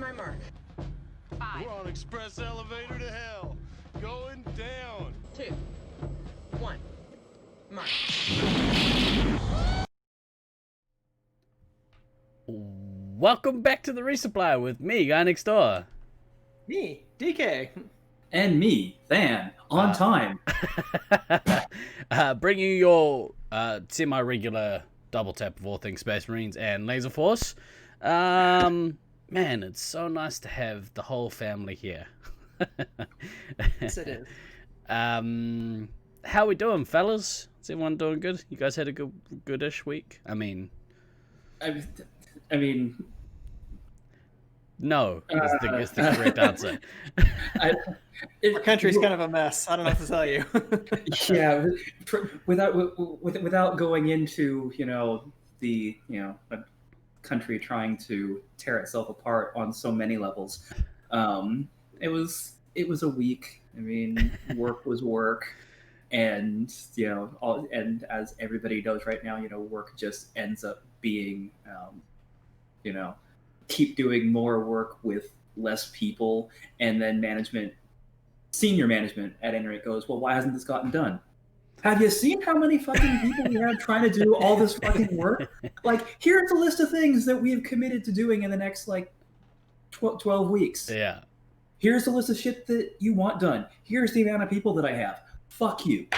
my mark. 5. We're on express elevator to hell. Going down. 2, 1. Mark. Welcome back to the Resupply with me, guy next door. Me, DK. And me, Than, on time. Bringing you your semi-regular double tap of all things Space Marines and Laser Force. Man, it's so nice to have the whole family here. Yes, it is. How we doing, fellas? Is everyone doing good? You guys had a goodish week? I mean, no, is the correct answer. Our country's kind of a mess. I don't know what to tell you. Yeah, without going into the a country trying to tear itself apart on so many levels. It was a week. I mean, work was work, and and as everybody knows right now, work just ends up being keep doing more work with less people, and then senior management at any rate goes, well, why hasn't this gotten done? Have you seen how many fucking people we have trying to do all this fucking work? Like, here's a list of things that we have committed to doing in the next 12 weeks. Yeah. Here's the list of shit that you want done. Here's the amount of people that I have. Fuck you.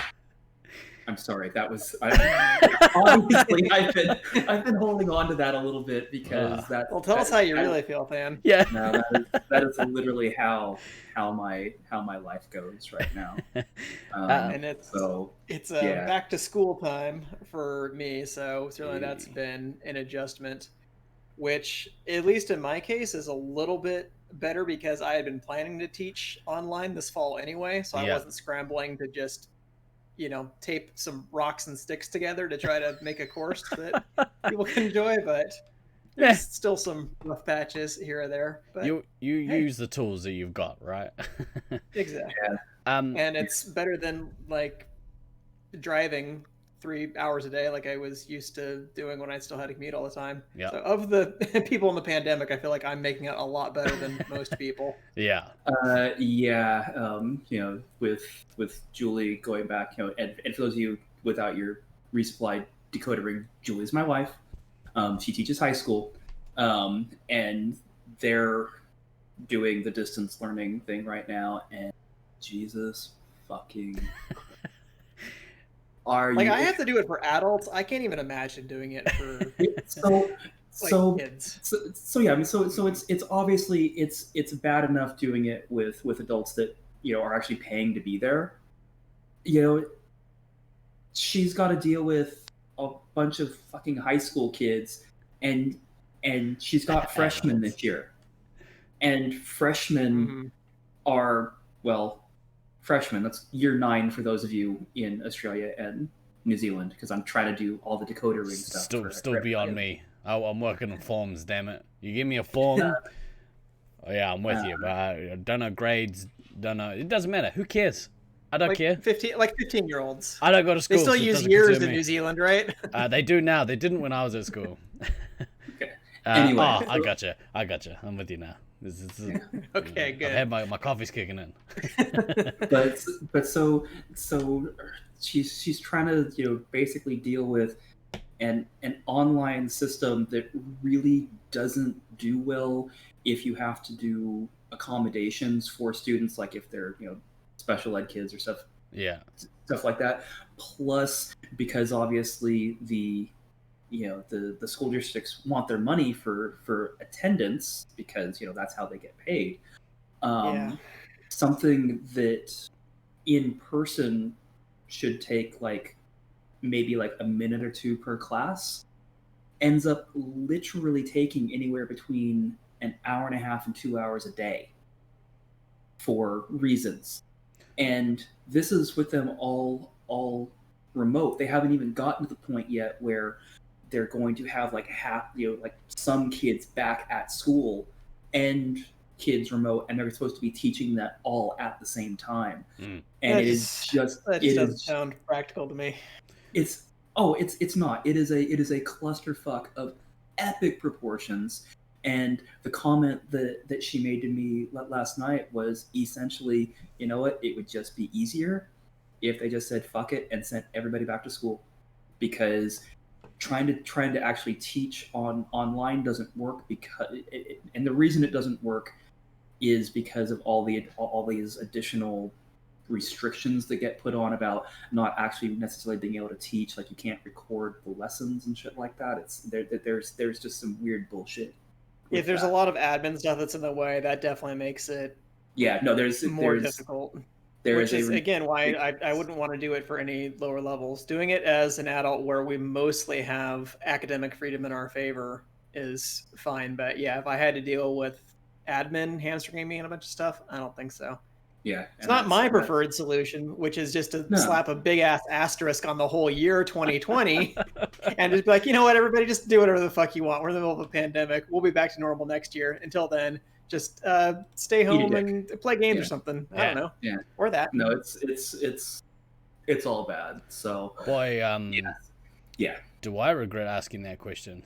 I'm sorry. That was obviously I've been holding on to that a little bit because that. Well, tell us how you really feel, Than. Yeah. No, that is literally how my life goes right now. And it's back to school time for me, so certainly that's been an adjustment, which at least in my case is a little bit better because I had been planning to teach online this fall anyway, so I wasn't scrambling to just tape some rocks and sticks together to try to make a course that people can enjoy, but there's still some rough patches here or there. But you use the tools that you've got, right? Exactly. Yeah. And it's better than driving 3 hours a day like I was used to doing when I still had to commute all the time. Yeah. So of the people in the pandemic, I feel like I'm making it a lot better than most people. Yeah. With Julie going back, and for those of you without your Resupply decoder ring, Julie's my wife. She teaches high school, and they're doing the distance learning thing right now, and Jesus fucking I have to do it for adults. I can't even imagine doing it for kids. So it's obviously it's bad enough doing it with adults that are actually paying to be there. She's got to deal with a bunch of fucking high school kids, and she's got freshmen this year, and freshmen are freshmen. That's year 9 for those of you in Australia and New Zealand, because I'm trying to do all the decoder ring stuff. Still beyond me. I'm working on forms. Damn it! You give me a form. I'm with you, but I don't know grades. Don't know. It doesn't matter. Who cares? I don't care. 15-year-olds. I don't go to school. They still use years in New Zealand, right? They do now. They didn't when I was at school. Okay. Anyway, I gotcha. I'm with you now. Okay, good. I've had my coffee's kicking in. but so she's trying to basically deal with an online system that really doesn't do well if you have to do accommodations for students, like if they're special ed kids or stuff like that. Plus, because obviously the school districts want their money for attendance, because that's how they get paid. Something that in person should take maybe a minute or two per class ends up literally taking anywhere between an hour and a half and 2 hours a day for reasons. And this is with them all remote. They haven't even gotten to the point yet where they're going to have some kids back at school and kids remote, and they're supposed to be teaching that all at the same time. And it doesn't sound practical to me. It's not. It is a clusterfuck of epic proportions, And the comment that she made to me last night was essentially, you know what, it would just be easier if they just said fuck it and sent everybody back to school, because trying to actually teach online doesn't work, because and the reason it doesn't work is because of all these additional restrictions that get put on about not actually necessarily being able to teach. Like, you can't record the lessons and shit like that. There's just some weird bullshit. If there's a lot of admin stuff that's in the way, that definitely makes it more difficult. Which is, again, why I wouldn't want to do it for any lower levels. Doing it as an adult where we mostly have academic freedom in our favor is fine. But yeah, if I had to deal with admin hamstringing me and a bunch of stuff, I don't think so. Yeah. It's not my preferred solution, which is just to slap a big-ass asterisk on the whole year 2020 and just be like, you know what, everybody just do whatever the fuck you want. We're in the middle of a pandemic. We'll be back to normal next year. Until then, just stay home and play games or something. I don't know. Yeah. Or that. No, it's all bad. So boy, yeah. Do I regret asking that question?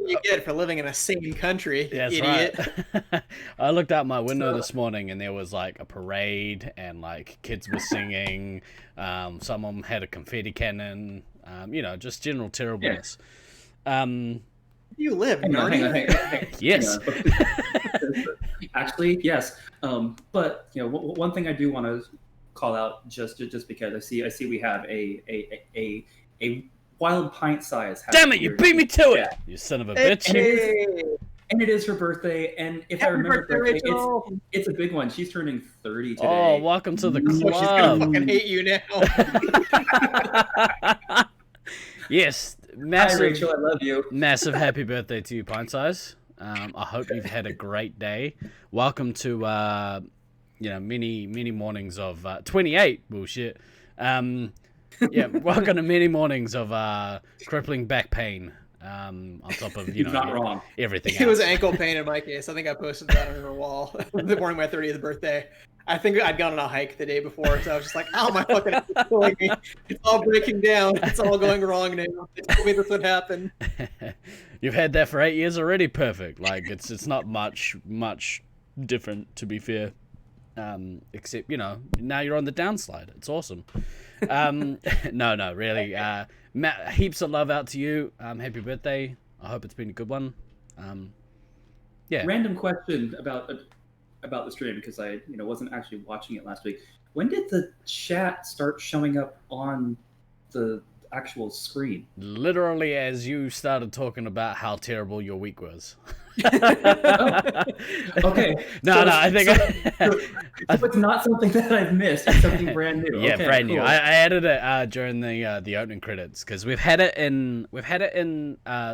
You get for living in a sane country, that's idiot. Right. I looked out my window this morning and there was like a parade and like kids were singing. Some of them had a confetti cannon. Just general terribleness. You live, hang on. Yes. Actually, yes. But one thing I do want to call out just because I see we have a wild pint size. Damn it! You beat me to it, you son of a bitch. And it is her birthday, and if I remember correctly, it's a big one. She's turning 30 today. Oh, welcome to the club. She's gonna fucking hate you now. Yes, massive. Hi, Rachel, I love you. Massive happy birthday to you, Pint Size. I hope you've had a great day. Welcome to many mornings of 28 bullshit. Welcome to many mornings of crippling back pain. On top of not wrong. Everything else. It was ankle pain in my case. I think I posted that on her wall the morning of my 30th birthday. I think I'd gone on a hike the day before, so I was just like, "Oh my fucking ankle! It's all breaking down. It's all going wrong now. They told me this would happen." You've had that for 8 years already. Perfect. Like it's not much different, to be fair. Except now you're on the downslide. It's awesome. No, really. Matt, heaps of love out to you. Happy birthday. I hope it's been a good one. Random question about the stream, because I wasn't actually watching it last week. When did the chat start showing up on the actual screen? Literally as you started talking about how terrible your week was. Okay. No, I think so it's not something that I've missed. It's something brand new. Yeah, okay, brand cool. new. I added it during the opening credits, because we've had it in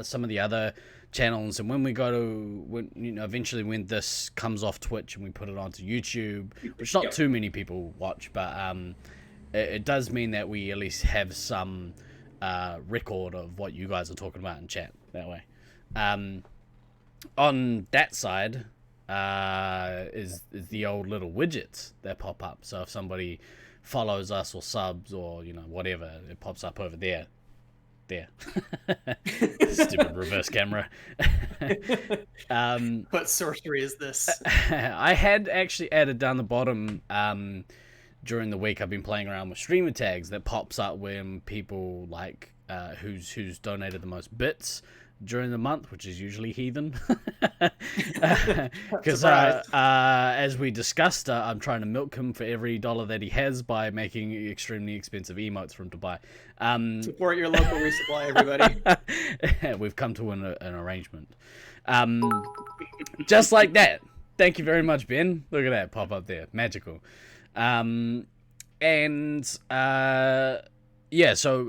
some of the other channels, and when we go to eventually when this comes off Twitch and we put it onto YouTube, which not too many people watch, but it does mean that we at least have some record of what you guys are talking about in chat that way. On that side is the old little widgets that pop up. So if somebody follows us or subs or whatever, it pops up over there. Stupid reverse camera. What sorcery is this? I had actually added down the bottom during the week. I've been playing around with streamer tags that pops up when people like who's donated the most bits during the month, which is usually Heathen. Because as we discussed, I'm trying to milk him for every dollar that he has by making extremely expensive emotes for him to buy. Support your local resupply, everybody. We've come to an arrangement. Just like that. Thank you very much, Ben. Look at that pop up there. Magical. So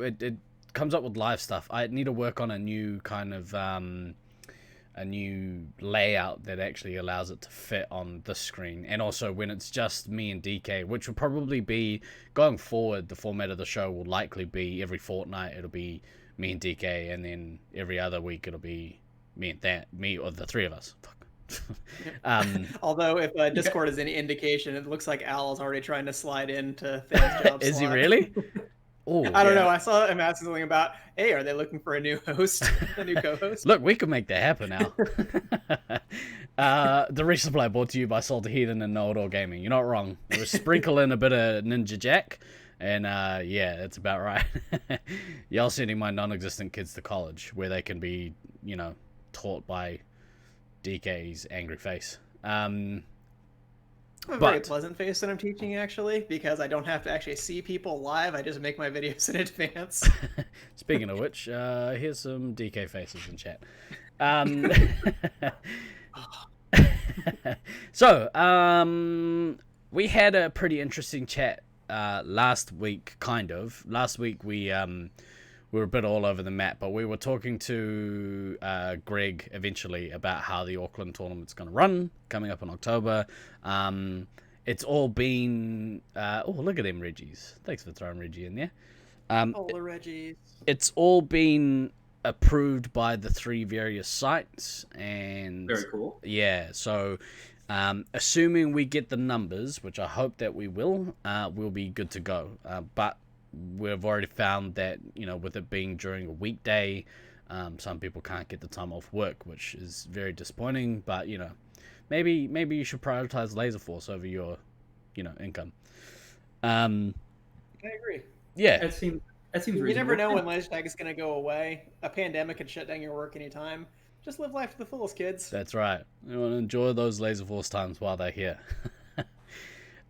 it comes up with live stuff. I need to work on a new kind of a new layout that actually allows it to fit on the screen, and also when it's just me and DK, which will probably be going forward. The format of the show will likely be every fortnight it'll be me and DK, and then every other week it'll be me or the three of us. Although if Discord is any indication, it looks like Al is already trying to slide into Than's job Is slot. he really? Oh, I don't know. I saw him asking something about, hey, are they looking for a new host, a new co-host? Look, we can make that happen now. The Resupply brought to you by Salty Heathen and No Outdoor Gaming. You're not wrong. We'll sprinkle in a bit of Ninja Jack, and yeah, that's about right. Y'all sending my non-existent kids to college, where they can be, taught by DK's angry face. I have a very pleasant face when I'm teaching, actually, because I don't have to actually see people live. I just make my videos in advance. Speaking of which, here's some DK faces in chat. So, we had a pretty interesting chat last week, kind of. Last week we were a bit all over the map, but we were talking to Greg eventually about how the Auckland tournament's going to run coming up in October. It's all been oh, look at them Reggies. Thanks for throwing Reggie in there. All the Reggies. It's all been approved by the 3 various sites, and Very cool. Yeah, so assuming we get the numbers, which I hope that we will, we'll be good to go. But we've already found that, with it being during a weekday, some people can't get the time off work, which is very disappointing. But maybe you should prioritize Laser Force over your income. I agree. Yeah, That seems reasonable. You never know when laser tag is going to go away. A pandemic can shut down your work anytime. Just live life to the fullest, kids. That's right. You want to enjoy those Laser Force times while they're here.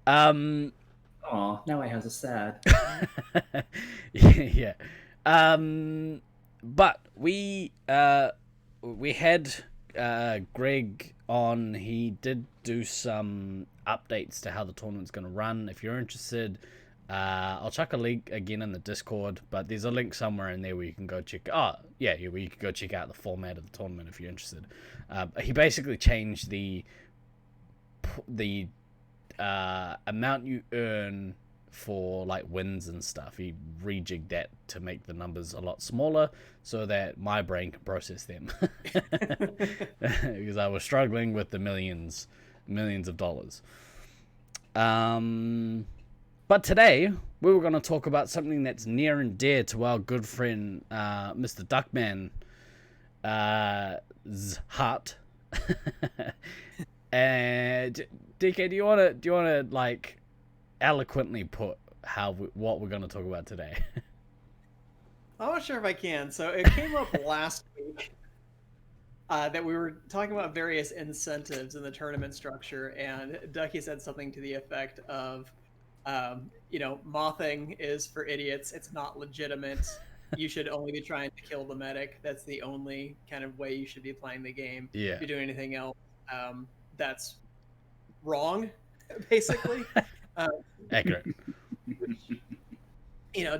Aw, now I have a sad. Yeah. But we had Greg on. He did do some updates to how the tournament's going to run. If you're interested, I'll chuck a link again in the Discord, but there's a link somewhere in there where you can go check. Where you can go check out the format of the tournament if you're interested. He basically changed the amount you earn for like wins and stuff. He rejigged that to make the numbers a lot smaller so that my brain can process them. Because I was struggling with the millions of dollars. But today we were going to talk about something that's near and dear to our good friend Mr. Duckman's heart. And DK, do you want to like eloquently put what we're going to talk about today? I'm not sure if I can. So it came up last week that we were talking about various incentives in the tournament structure, and Ducky said something to the effect of, mothing is for idiots. It's not legitimate. You should only be trying to kill the medic. That's the only kind of way you should be playing the game. Yeah. If you do anything else, that's wrong, basically. Accurate.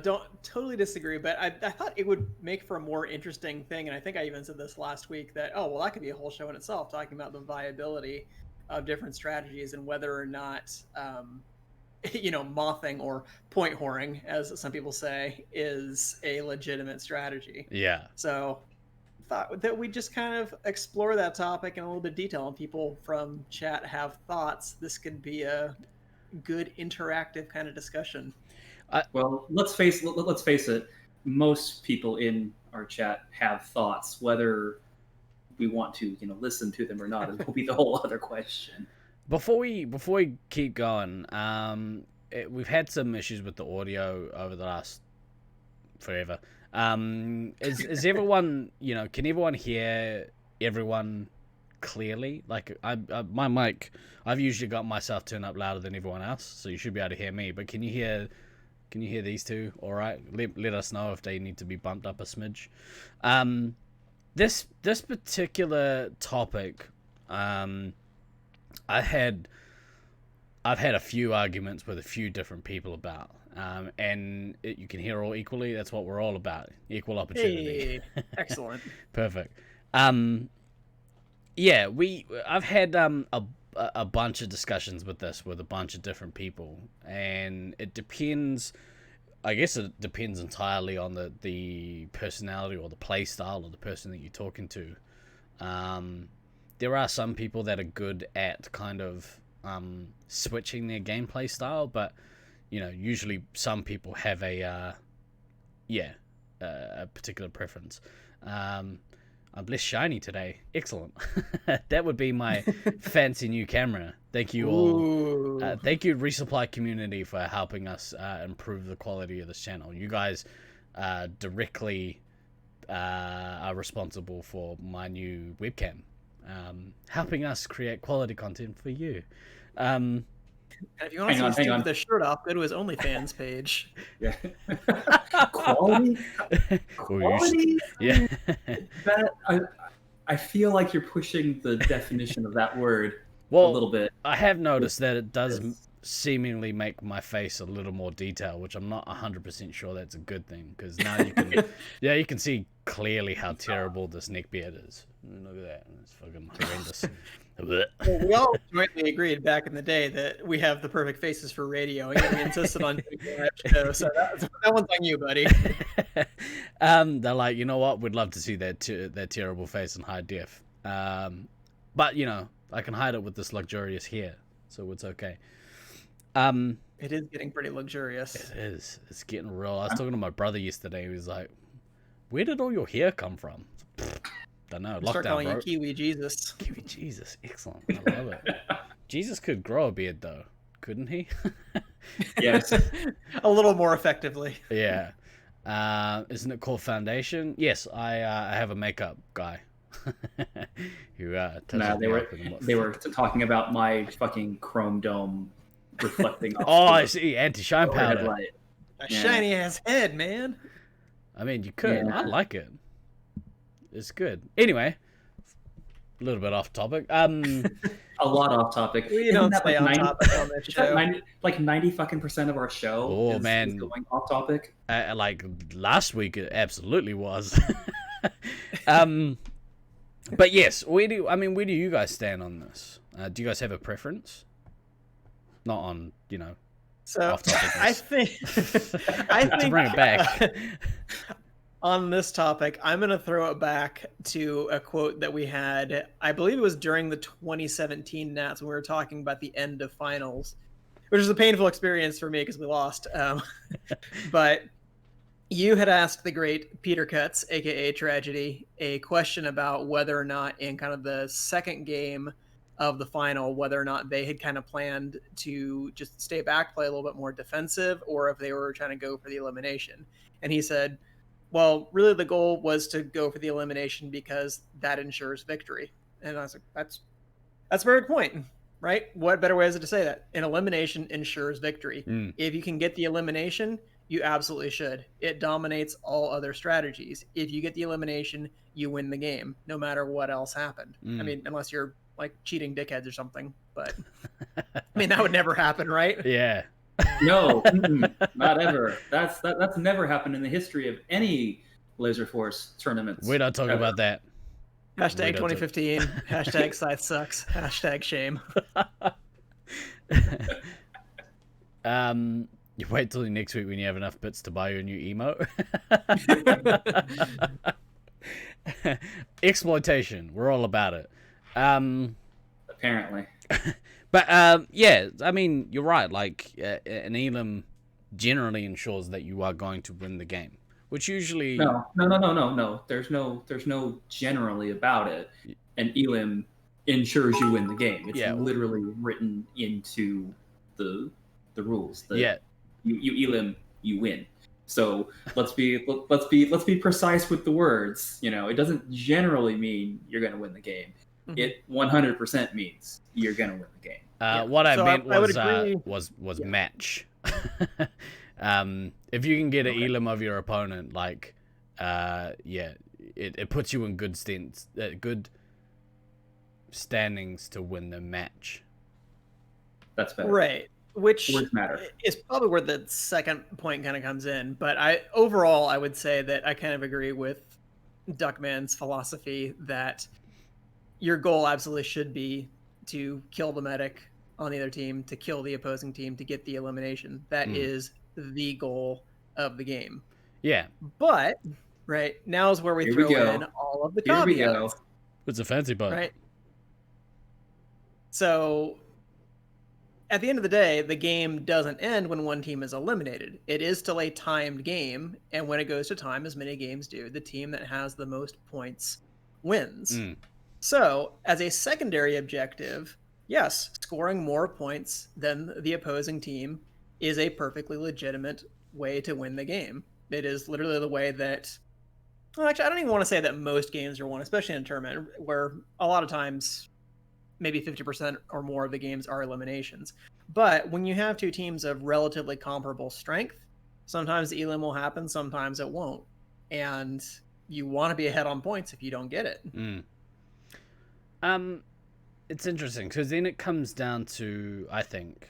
Don't totally disagree, but I thought it would make for a more interesting thing, and I think I even said this last week, that, that could be a whole show in itself, talking about the viability of different strategies and whether or not, mothing or point whoring, as some people say, is a legitimate strategy. Yeah. So thought that we just kind of explore that topic in a little bit of detail, and people from chat have thoughts. This could be a good interactive kind of discussion. Well, let's face it. Most people in our chat have thoughts. Whether we want to, listen to them or not, will be the whole other question. Before we keep going, we've had some issues with the audio over the last forever. Is everyone, can everyone hear everyone clearly? Like my mic, I've usually got myself turned up louder than everyone else, so you should be able to hear me. But can you hear these two? All right, let us know if they need to be bumped up a smidge. This particular topic, I've had a few arguments with a few different people about, and you can hear all equally. That's what we're all about: equal opportunity. Hey, excellent. Perfect. Yeah, I've had a bunch of discussions with this with a bunch of different people, and it depends. I guess it depends entirely on the personality or the play style of the person that you're talking to. There are some people that are good at kind of switching their gameplay style, but usually some people have a yeah, a particular preference. I'm less shiny today. Excellent. That would be my fancy new camera. Thank you all. Thank you, Resupply community, for helping us improve the quality of this channel. You guys directly are responsible for my new webcam, helping us create quality content for you. And if you want to see Steve with the shirt off, go to his OnlyFans page. Yeah. Quality? Quality? Yeah. I feel like you're pushing the definition of that word a Well, little bit. I have noticed that it does seemingly make my face a little more detailed, which I'm not 100% sure that's a good thing, because now you can, yeah, you can see clearly how terrible this neck beard is. Look at that, it's fucking horrendous. Well, we all jointly agreed back in the day that we have the perfect faces for radio, and we insisted on doing the live show. So that one's on you, buddy. They're like, you know what? We'd love to see that terrible face in high def. But you know, I can hide it with this luxurious hair, so it's okay. It is getting pretty luxurious. It is. It's getting real. I was talking to my brother yesterday. He was like, "Where did all your hair come from?" Don't know. Lockdown, start calling bro. you Kiwi Jesus. Kiwi Jesus, excellent. I love it. Jesus could grow a beard though, couldn't he? Yes, a little more effectively. Yeah. Isn't it called foundation? Yes, I have a makeup guy. Who they were talking about my fucking chrome dome reflecting off. Oh, I see, anti-shine powder. Light. A shiny ass head, man. I mean, you could. Yeah. I like it. It's good. Anyway, a little bit off topic. A lot off topic. We don't stay on topic on this show. 90% of our show is going off topic. Like last week, it absolutely was. But yes, where do you guys stand on this? Do you guys have a preference? Not on, off topic. I think to bring it back. On this topic, I'm going to throw it back to a quote that we had, I believe it was during the 2017 Nats when we were talking about the end of finals, which was a painful experience for me because we lost. But you had asked the great Peter Cutts, aka Tragedy, a question about whether or not in kind of the second game of the final, whether or not they had kind of planned to just stay back, play a little bit more defensive, or if they were trying to go for the elimination. And he said, well, really the goal was to go for the elimination because that ensures victory. And I was like, that's a very good point, right? What better way is it to say that? An elimination ensures victory. If you can get the elimination, you absolutely should. It dominates all other strategies. If you get the elimination, you win the game, no matter what else happened. I mean, unless you're like cheating dickheads or something, but I mean, that would never happen, right? Yeah. No, not ever. That's never happened in the history of any Laser Force tournaments. We don't talk about that. Hashtag 2015. Hashtag Scythe sucks. Hashtag shame. You wait till next week when you have enough bits to buy your new emote. Exploitation. We're all about it. Apparently. But yeah, I mean, you're right. Like an elim generally ensures that you are going to win the game, which usually no. There's no generally about it. An elim ensures you win the game. It's literally written into the rules. You elim, you win. So let's be precise with the words. It doesn't generally mean you're going to win the game. It 100% means you're gonna win the game. What I meant was match. If you can get an elim of your opponent, like, it puts you in good standings to win the match. That's better, right? Which words matter. Is probably where the second point kind of comes in. But overall, I would say that I kind of agree with Duckman's philosophy that your goal absolutely should be to kill the medic on the other team, to kill the opposing team, to get the elimination. That is the goal of the game. Yeah. But, right, now is where we throw in all of the caveats. It's a fancy button. Right. So, at the end of the day, the game doesn't end when one team is eliminated. It is still a timed game, and when it goes to time, as many games do, the team that has the most points wins. So, as a secondary objective, yes, scoring more points than the opposing team is a perfectly legitimate way to win the game. It is literally the way that, well, actually, I don't even want to say that most games are won, especially in a tournament where a lot of times maybe 50% or more of the games are eliminations. But when you have two teams of relatively comparable strength, sometimes the elim will happen, sometimes it won't. And you want to be ahead on points if you don't get it. It's interesting because then it comes down to, I think,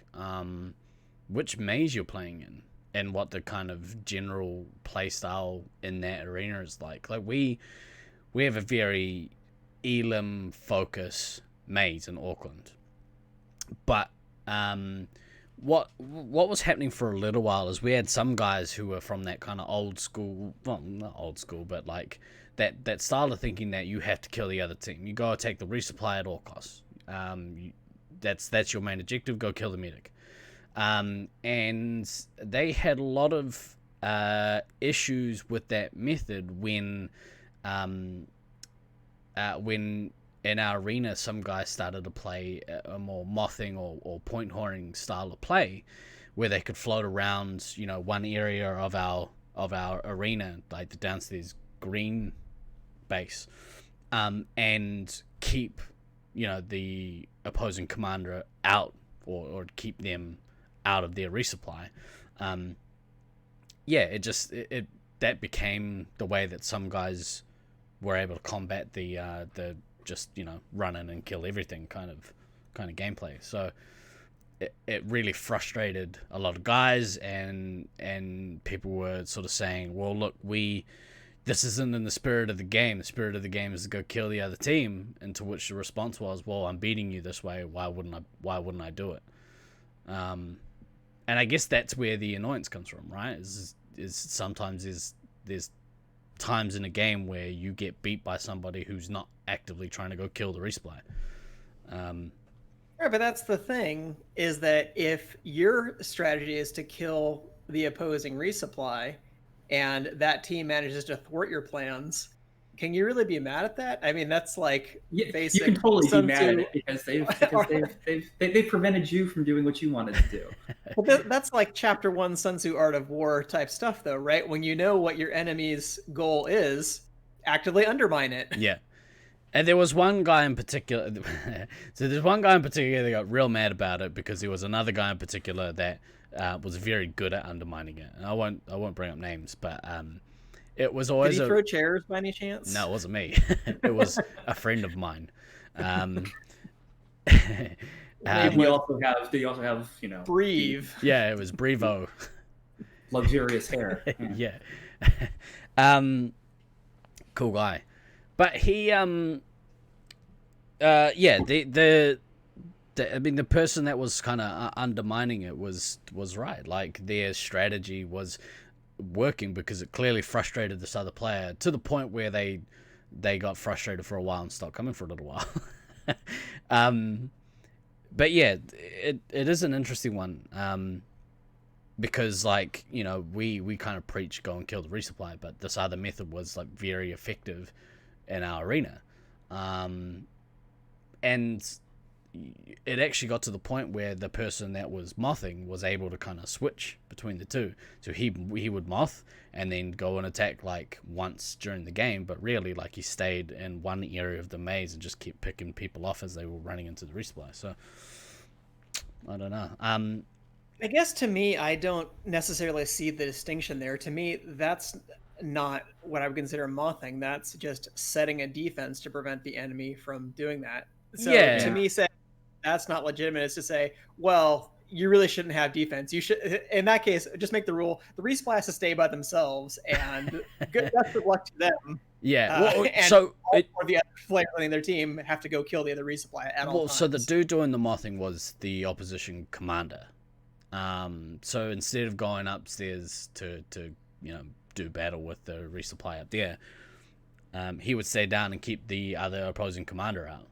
which maze you're playing in and what the kind of general play style in that arena is like. Like we have a very elim focus maze in Auckland, but what was happening for a little while is we had some guys who were from that kind of old school, well, not old school, but like that style of thinking that you have to kill the other team. You go take the resupply at all costs. That's your main objective. Go kill the medic. And they had a lot of issues with that method when in our arena some guys started to play a more mothing or point whoring style of play, where they could float around, you know, one area of our arena, like the downstairs green base, and keep, you know, the opposing commander out or keep them out of their resupply. That became the way that some guys were able to combat the just, you know, run in and kill everything kind of gameplay. So it really frustrated a lot of guys, and people were sort of saying, well, look, this isn't in the spirit of the game. The spirit of the game is to go kill the other team. And to which the response was, well, I'm beating you this way. Why wouldn't I do it? And I guess that's where the annoyance comes from, right? Is sometimes there's times in a game where you get beat by somebody who's not actively trying to go kill the resupply. Right, but that's the thing, is that if your strategy is to kill the opposing resupply and that team manages to thwart your plans, can you really be mad at that? I mean, that's like basic. You can totally be mad at it because they've prevented you from doing what you wanted to do. Well, that's like Chapter 1 Sun Tzu Art of War type stuff, though, right? When you know what your enemy's goal is, actively undermine it. Yeah. And there was one guy in particular. So there's one guy in particular that got real mad about it because there was another guy in particular that was very good at undermining it. And I won't bring up names, but it was always. Did he throw chairs by any chance? No, it wasn't me. It was a friend of mine. They also have, you know, Breve. Yeah, it was Brevo. Luxurious hair. Yeah. Cool guy. But he I mean, the person that was kind of undermining it was right. Like, their strategy was working because it clearly frustrated this other player to the point where they got frustrated for a while and stopped coming for a little while. But yeah, it is an interesting one, because, like, you know, we kind of preach go and kill the resupply, but this other method was like very effective in our arena, and it actually got to the point where the person that was mothing was able to kind of switch between the two. So he would moth and then go and attack like once during the game, but really, like, he stayed in one area of the maze and just kept picking people off as they were running into the resupply. So I don't know. I guess to me, I don't necessarily see the distinction there. To me, that's not what I would consider mothing. That's just setting a defense to prevent the enemy from doing that. So to me, say that's not legitimate is to say, well, you really shouldn't have defense. You should, in that case, just make the rule: the resupply has to stay by themselves, and good luck to them. Yeah. And so the other players on their team have to go kill the other resupply at all times. So the dude doing the mothing was the opposition commander. So instead of going upstairs to you know, do battle with the resupply up there, he would stay down and keep the other opposing commander out.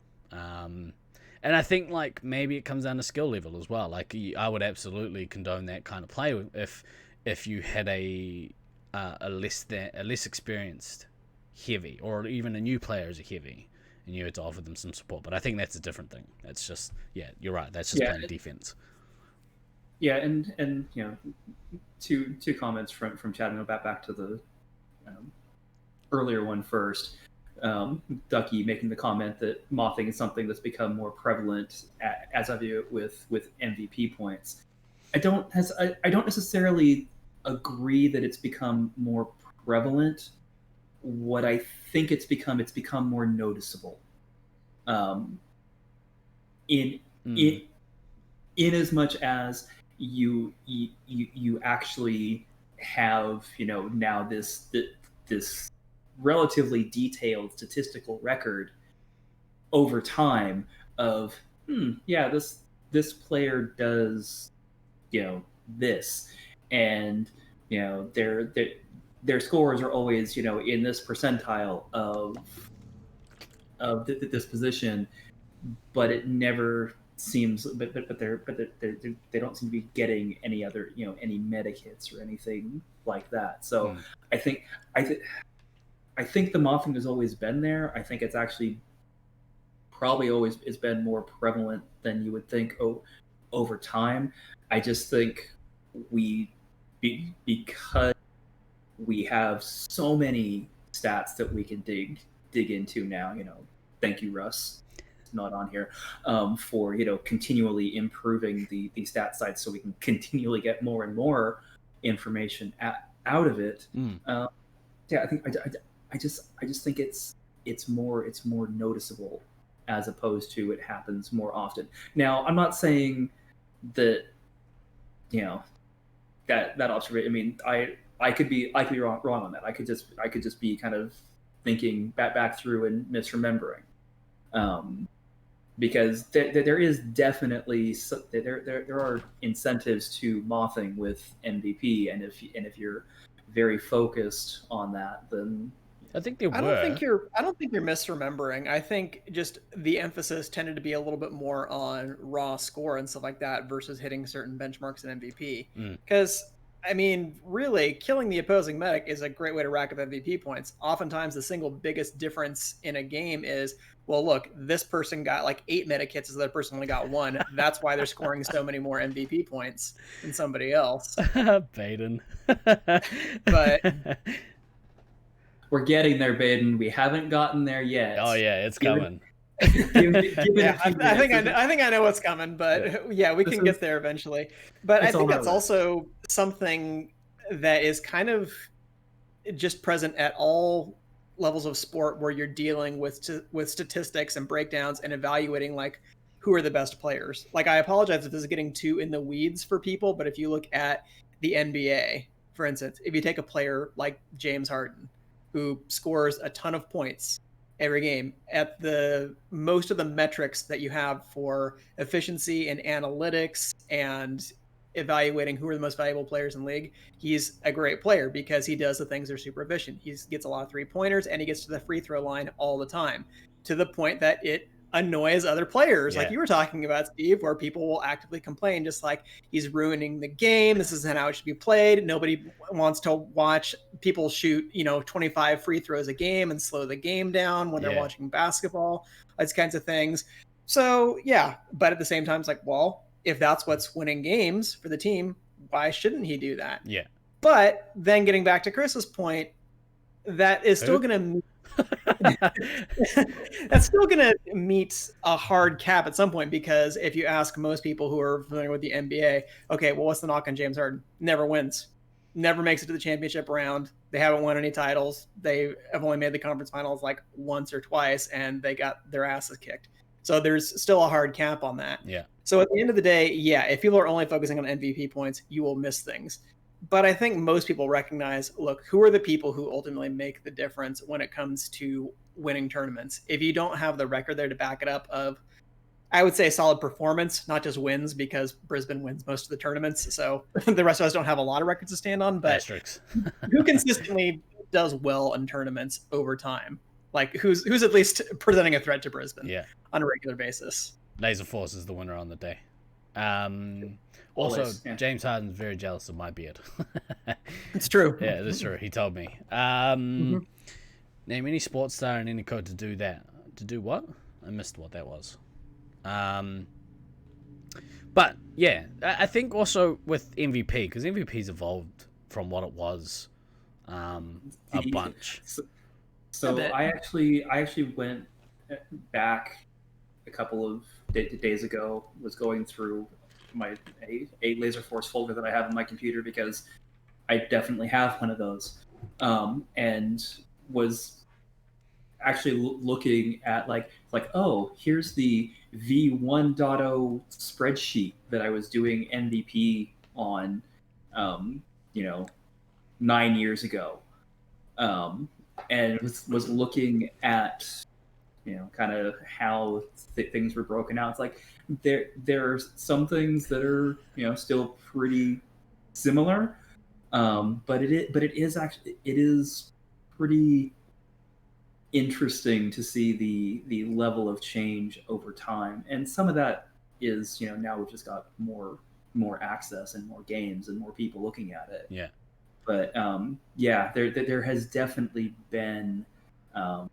And I think like maybe it comes down to skill level as well. Like I would absolutely condone that kind of play if you had a less experienced heavy, or even a new player as a heavy, and you had to offer them some support. But I think that's a different thing. That's just, yeah, you're right. That's just playing defense. Yeah, and you know, two comments from Chad. And back to the earlier one first. Ducky making the comment that mothing is something that's become more prevalent as I view it with MVP points. I don't necessarily agree that it's become more prevalent. What I think it's become more noticeable. In as much as you actually have, you know, now this relatively detailed statistical record over time of this player does, you know, this, and you know their scores are always, you know, in this percentile of this position, but it never seems but they don't seem to be getting any other, you know, any meta kits or anything like that. So I think the mothing has always been there. I think it's actually probably always has been more prevalent than you would think over time. I just think because we have so many stats that we can dig into now, you know, thank you, Russ, it's not on here, for, you know, continually improving the stat side so we can continually get more and more information out of it. Yeah, I just think it's more noticeable as opposed to it happens more often. Now, I'm not saying that, you know, that observation. I mean, I could be wrong on that. I could just be kind of thinking back through and misremembering, because there is definitely there are incentives to mothing with MVP, and if you're very focused on that, then I think they were. I don't think you're misremembering. I think just the emphasis tended to be a little bit more on raw score and stuff like that versus hitting certain benchmarks in MVP. Because I mean, really, killing the opposing medic is a great way to rack up MVP points. Oftentimes, the single biggest difference in a game is, well, look, this person got like 8 medic hits, the other person only got 1. That's why they're scoring so many more MVP points than somebody else. Baden. But we're getting there, Baden. We haven't gotten there yet. Oh yeah, it's coming. I think I know what's coming, but yeah, we can get there eventually. But I think that's also something that is kind of just present at all levels of sport, where you're dealing with statistics and breakdowns and evaluating like who are the best players. Like, I apologize if this is getting too in the weeds for people, but if you look at the NBA, for instance, if you take a player like James Harden, who scores a ton of points every game at most of the metrics that you have for efficiency and analytics and evaluating who are the most valuable players in league, he's a great player because he does the things that are super efficient. He gets a lot of 3-pointers and he gets to the free throw line all the time, to the point that it annoys other players. Like you were talking about, Steve, where people will actively complain, just like, he's ruining the game. This isn't how it should be played. Nobody wants to watch people shoot, 25 free throws a game and slow the game down when they're watching basketball, those kinds of things. So yeah, but at the same time, it's like, well, if that's what's winning games for the team, why shouldn't he do that? Yeah. But then getting back to Chris's point, that is still going to that's still going to meet a hard cap at some point, because if you ask most people who are familiar with the NBA, okay, well, what's the knock on James Harden? Never wins, never makes it to the championship round. They haven't won any titles. They have only made the conference finals like once or twice, and they got their asses kicked. So there's still a hard cap on that. Yeah. So at the end of the day, yeah, if people are only focusing on MVP points, you will miss things. But I think most people recognize, look, who are the people who ultimately make the difference when it comes to winning tournaments? If you don't have the record there to back it up of, I would say, solid performance, not just wins, because Brisbane wins most of the tournaments. So the rest of us don't have a lot of records to stand on, but who consistently does well in tournaments over time? Like who's at least presenting a threat to Brisbane on a regular basis? Laser Force is the winner on the day. Also, Always, yeah. James Harden's very jealous of my beard. It's true. Yeah, that's true. He told me. Name any sports star and any code to do that. To do what? I missed what that was. But yeah, I think also with MVP, because MVP's evolved from what it was a bunch. So I actually went back a couple of days ago, was going through my a Laser Force folder that I have on my computer, because I definitely have one of those, and was actually looking at like, oh, here's the V1.0 spreadsheet that I was doing MVP on, 9 years ago, and was looking at, kind of how things were broken out. It's like there are some things that are, still pretty similar, but it is pretty interesting to see the level of change over time. And some of that is, now we've just got more access and more games and more people looking at it. Yeah. But there has definitely been a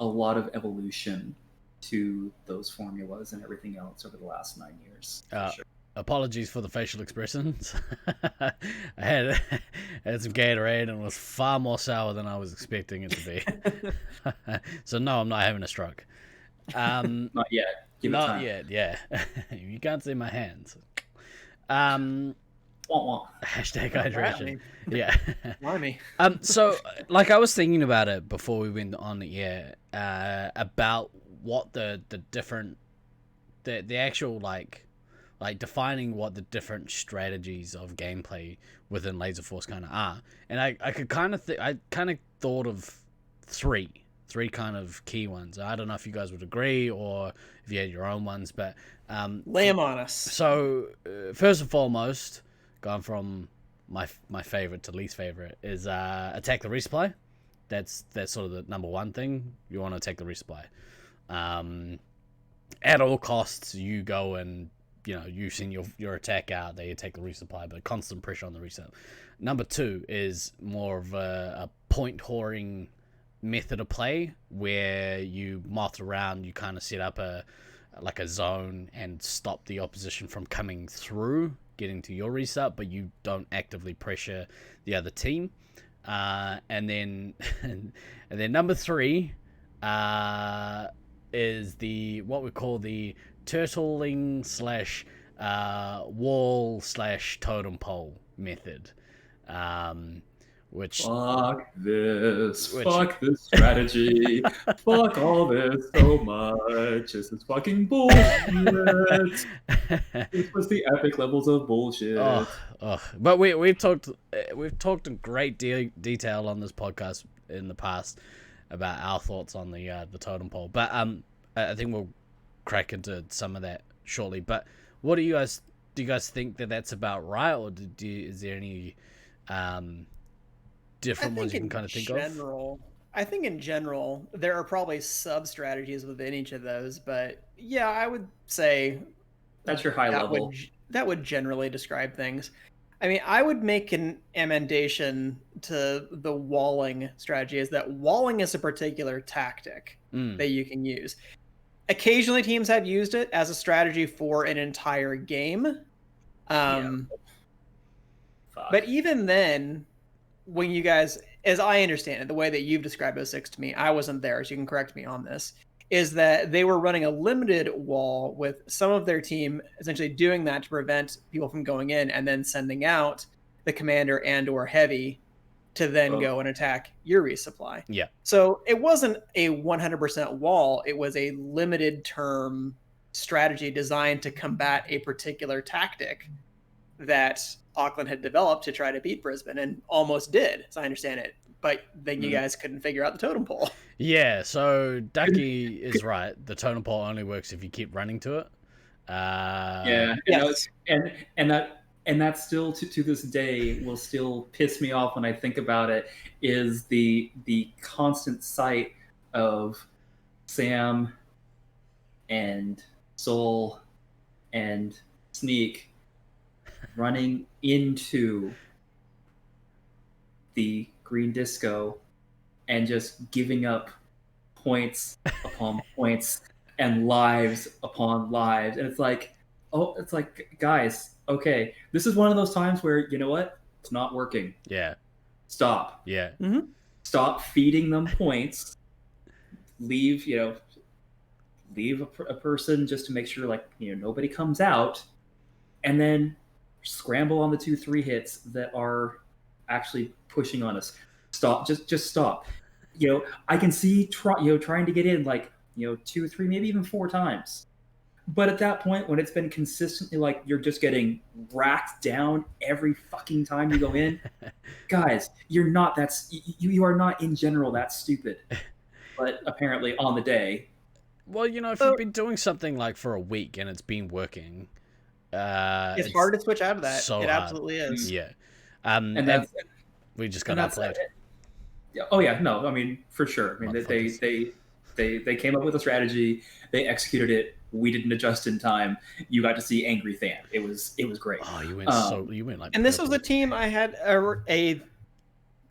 lot of evolution to those formulas and everything else over the last 9 years. Sure. Apologies for the facial expressions. I had some Gatorade and it was far more sour than I was expecting it to be. So no, I'm not having a stroke. Not yet. Not yet, yeah. You can't see my hands. Hashtag hydration. Yeah. Blimey. So like I was thinking about it before we went on the air, about what the different the actual like defining what the different strategies of gameplay within Laser Force kind of are. And I could kind of I kind of thought of three kind of key ones. I don't know if you guys would agree or if you had your own ones, but lay them on us. So first and foremost, going from my favorite to least favorite is attack the resupply. That's sort of the number one thing. You want to attack the resupply. At all costs, you go and you send your attack out, they take the resupply, but constant pressure on the reset. Number two is more of a point whoring method of play where you moth around, you kind of set up a zone and stop the opposition from coming through, getting to your reset, but you don't actively pressure the other team. And then number three is what we call the turtling / wall / totem pole method, which fuck this strategy, fuck all this so much. This is fucking bullshit. This was the epic levels of bullshit. But we've talked in great detail on this podcast in the past about our thoughts on the totem pole. But I think we'll crack into some of that shortly. But what do you guys think that's about right, or is there any different ones you can kind of think of? I think in general there are probably sub strategies within each of those, but yeah, I would say that's your high level. That would generally describe things. I mean, I would make an amendation to the walling strategy, is that walling is a particular tactic that you can use. Occasionally teams have used it as a strategy for an entire game. But even then, when you guys, as I understand it, the way that you've described 06 to me, I wasn't there, so you can correct me on this, is that they were running a limited wall with some of their team essentially doing that to prevent people from going in, and then sending out the commander and or heavy to then go and attack your resupply. Yeah. So it wasn't a 100% wall. It was a limited term strategy designed to combat a particular tactic that Auckland had developed to try to beat Brisbane, and almost did, as I understand it. But then you guys couldn't figure out the totem pole. Yeah, so Ducky is right. The totem pole only works if you keep running to it. Yes. And that still to this day will still piss me off when I think about it, is the constant sight of Sam and Soul and Sneak running into the green disco and just giving up points upon points and lives upon lives. And it's like, guys, okay, this is one of those times where, you know what? It's not working. Yeah. Stop. Yeah. Mm-hmm. Stop feeding them points. Leave a person just to make sure, like, nobody comes out, and then scramble on the 2-3 hits that are actually pushing on us. Stop. Just stop. I can see trying to get in, like, 2, 3, maybe even 4 times. But at that point, when it's been consistently, like, you're just getting racked down every fucking time you go in, guys, you are not in general that stupid. But apparently on the day. Well, if you've been doing something like for a week and it's been working, it's hard to switch out of that. So it hard. absolutely is. Yeah. And that's, we just got outplayed. Oh yeah, no, I mean, for sure. I mean, they came up with a strategy, they executed it. We didn't adjust in time. You got to see Angry Than. It was great. Oh, you went like. And this was a team I had a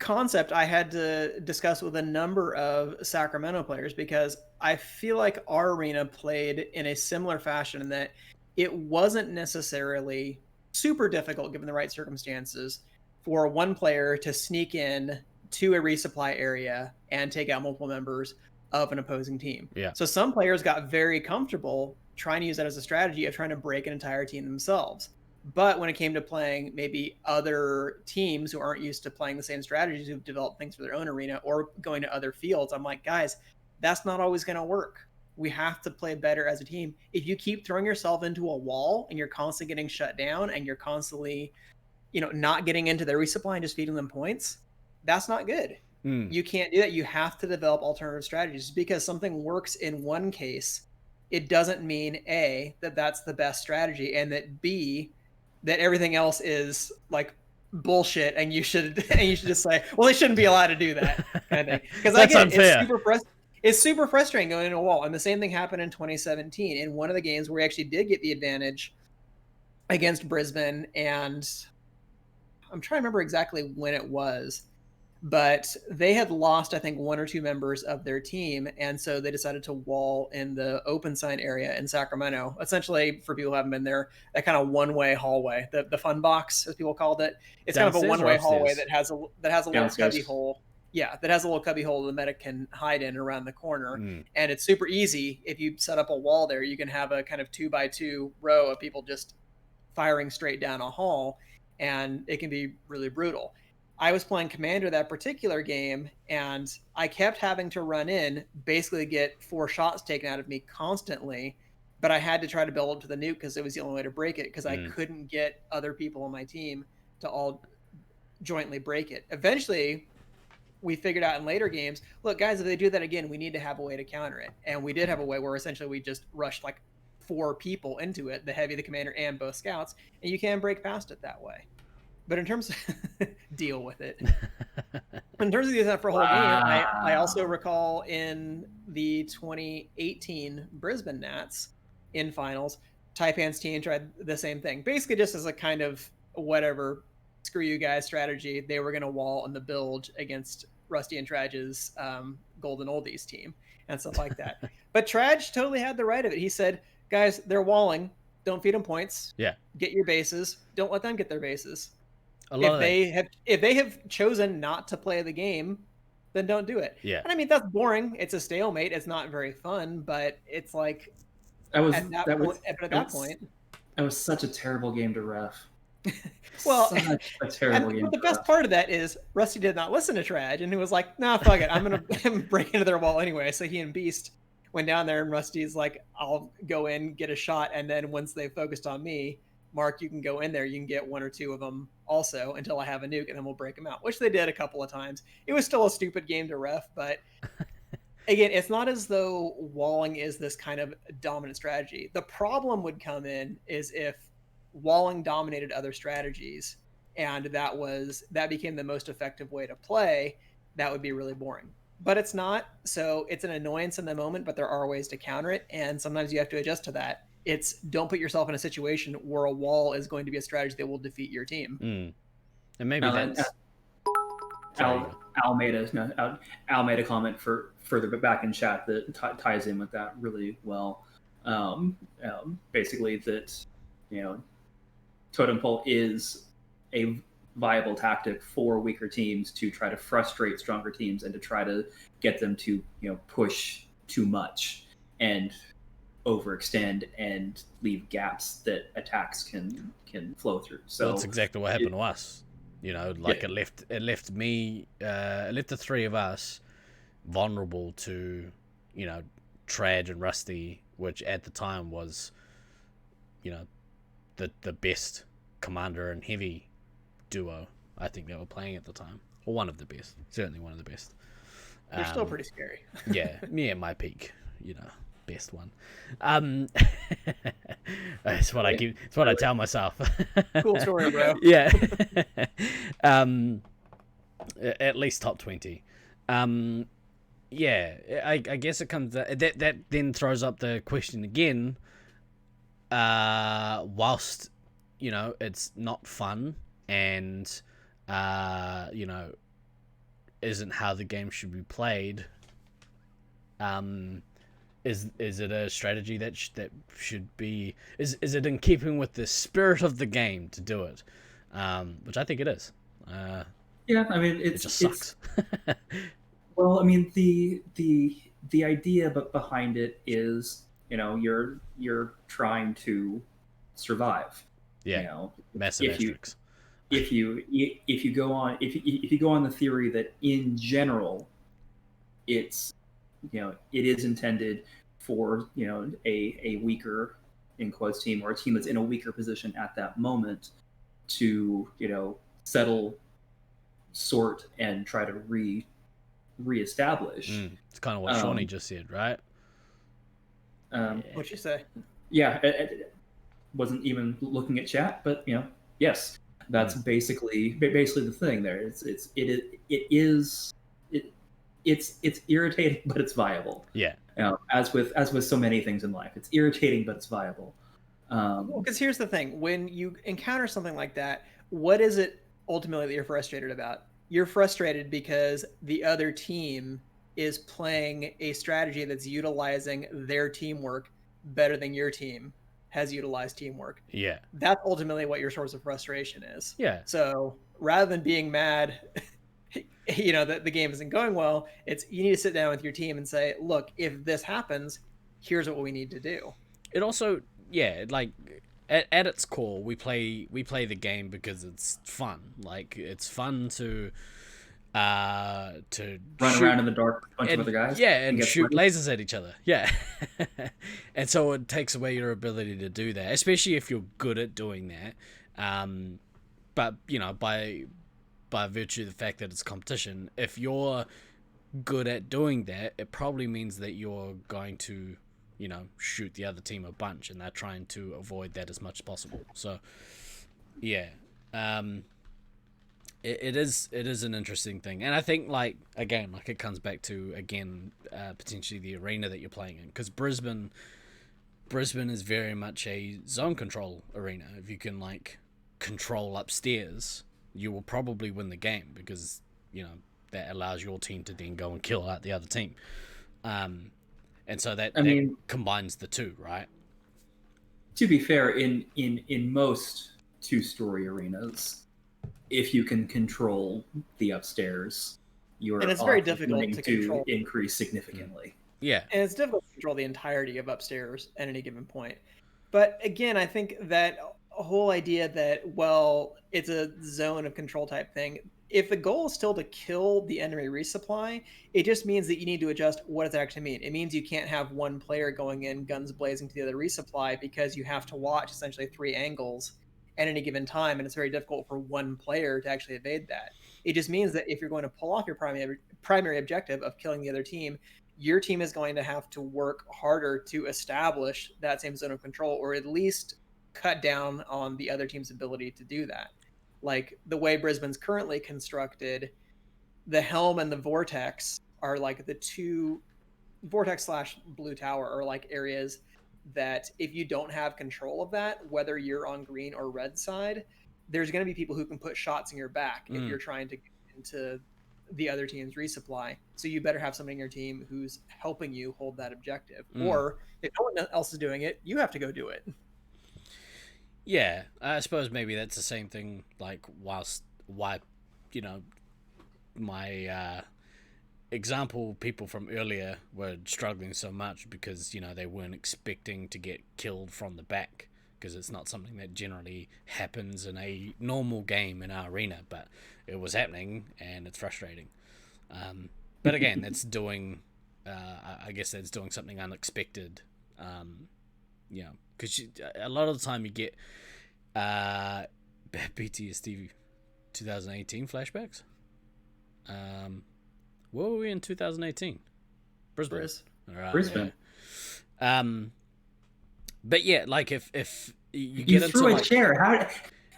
concept I had to discuss with a number of Sacramento players, because I feel like our arena played in a similar fashion in that it wasn't necessarily super difficult given the right circumstances for one player to sneak in to a resupply area and take out multiple members of an opposing team. Yeah. So some players got very comfortable trying to use that as a strategy of trying to break an entire team themselves. But when it came to playing maybe other teams who aren't used to playing the same strategies, who've developed things for their own arena or going to other fields, I'm like, guys, that's not always going to work. We have to play better as a team. If you keep throwing yourself into a wall and you're constantly getting shut down and you're constantly, not getting into their resupply and just feeding them points, that's not good. You can't do that. You have to develop alternative strategies. Because something works in one case, it doesn't mean A, that that's the best strategy, and that B, that everything else is like bullshit and you should just say, well, they shouldn't be allowed to do that kind of thing. Because I get it's super frustrating going into a wall. And the same thing happened in 2017 in one of the games where we actually did get the advantage against Brisbane, and I'm trying to remember exactly when it was. But they had lost, I think, 1 or 2 members of their team, and so they decided to wall in the open sign area in Sacramento. Essentially, for people who haven't been there, that kind of one-way hallway, the fun box, as people called it. It's kind of a one-way hallway that has a little cubby hole. Yeah, that has a little cubby hole the medic can hide in around the corner, and it's super easy. If you set up a wall there, you can have a kind of 2x2 row of people just firing straight down a hall, and it can be really brutal. I was playing Commander that particular game, and I kept having to run in, basically get 4 shots taken out of me constantly, but I had to try to build up to the nuke because it was the only way to break it, because I couldn't get other people on my team to all jointly break it. Eventually, we figured out in later games, look, guys, if they do that again, we need to have a way to counter it. And we did have a way where essentially we just rushed like 4 people into it, the heavy, the commander, and both scouts, and you can break past it that way. But in terms of deal with it, in terms of using that for a whole game, I also recall in the 2018 Brisbane Nats in finals, Taipan's team tried the same thing. Basically just as a kind of whatever, screw you guys strategy. They were going to wall in the bilge against Rusty and Traj's Golden Oldies team and stuff like that. But Traj totally had the right of it. He said, guys, they're walling. Don't feed them points. Yeah. Get your bases. Don't let them get their bases. If they have chosen not to play the game, then don't do it. Yeah. And I mean, that's boring. It's a stalemate. It's not very fun, but it's like that was such a terrible game to ref. Well, such a terrible game. But the best part of that is Rusty did not listen to Traj, and he was like, nah, fuck it. I'm going to break into their wall anyway. So he and Beast went down there, and Rusty's like, I'll go in, get a shot, and then once they focused on me, Mark, you can go in there. You can get 1 or 2 of them also until I have a nuke, and then we'll break them out, which they did a couple of times. It was still a stupid game to ref, but again, it's not as though walling is this kind of dominant strategy. The problem would come in is if walling dominated other strategies, and that became the most effective way to play. That would be really boring. but it's not. So it's an annoyance in the moment, but there are ways to counter it. And sometimes you have to adjust to that. It's don't put yourself in a situation where a wall is going to be a strategy that will defeat your team. And maybe that's... Al made a comment further back in chat that ties in with that really well. Basically that, totem pole is a viable tactic for weaker teams to try to frustrate stronger teams and to try to get them to, push too much and overextend and leave gaps that attacks can flow through. So that's exactly what happened to us. It left the three of us vulnerable to, Trad and Rusty, which at the time was, the best commander and heavy duo I think they were playing at the time, or one of the best, certainly one of the best. They're still pretty scary. yeah, my peak, best one. It's what I tell myself. Cool story, bro. Yeah. At least top 20. Yeah, I guess it comes that then throws up the question again. Whilst it's not fun and isn't how the game should be played. Is it a strategy that should be? Is it in keeping with the spirit of the game to do it? Which I think it is. Yeah, I mean it just sucks. Well, I mean the idea behind it is you're trying to survive. Yeah, massive asterisks. If you go on the theory that in general it's it is intended for a weaker, in quotes, team, or a team that's in a weaker position at that moment to settle, sort, and try to reestablish. It's kind of what Shawnee just said, right? What'd you say? Yeah, it wasn't even looking at chat, but yes, that's basically the thing there. It's irritating, but it's viable. Yeah. As with so many things in life, it's irritating, but it's viable. Because here's the thing: when you encounter something like that, what is it ultimately that you're frustrated about? You're frustrated because the other team is playing a strategy that's utilizing their teamwork better than your team has utilized teamwork. Yeah. That's ultimately what your source of frustration is. Yeah. So rather than being mad, that the game isn't going well, it's you need to sit down with your team and say, look, if this happens, here's what we need to do. It also, like, at its core, we play the game because it's fun. Like, it's fun to run shoot around in the dark with a bunch of other guys. Yeah, and shoot lasers at each other. Yeah. And so it takes away your ability to do that, especially if you're good at doing that. But, by virtue of the fact that it's competition, if you're good at doing that, it probably means that you're going to, shoot the other team a bunch, and they're trying to avoid that as much as possible. So, yeah. It is an interesting thing, and I think it comes back to potentially the arena that you're playing in, because Brisbane is very much a zone control arena. If you can control upstairs, you will probably win the game, because that allows your team to then go and kill out the other team, and so that combines the two, right? To be fair, in most two-story arenas, if you can control the upstairs, and it's very difficult to control. Increase significantly. Yeah, and it's difficult to control the entirety of upstairs at any given point. But again, I think that whole idea that it's a zone of control type thing. If the goal is still to kill the enemy resupply, it just means that you need to adjust what does it actually mean. It means you can't have one player going in guns blazing to the other resupply, because you have to watch essentially 3 angles at any given time, and it's very difficult for one player to actually evade that. It just means that if you're going to pull off your primary objective of killing the other team, your team is going to have to work harder to establish that same zone of control, or at least cut down on the other team's ability to do that. Like the way Brisbane's currently constructed, the Helm and the Vortex are like the two Vortex / Blue Tower are like areas that if you don't have control of that, whether you're on green or red side, there's going to be people who can put shots in your back if you're trying to get into the other team's resupply. So you better have somebody in your team who's helping you hold that objective. Or if no one else is doing it, you have to go do it. Yeah, I suppose maybe that's the same thing, like, why, you know, my example people from earlier were struggling so much because, you know, they weren't expecting to get killed from the back, because it's not something that generally happens in a normal game in our arena, but it was happening, and it's frustrating. But again, that's doing, I guess that's doing something unexpected, you know, because a lot of the time you get bad PTSD 2018 flashbacks. Where were we in 2018? Brisbane. Right, Brisbane. Yeah. But yeah, like if you You get threw into a like... chair.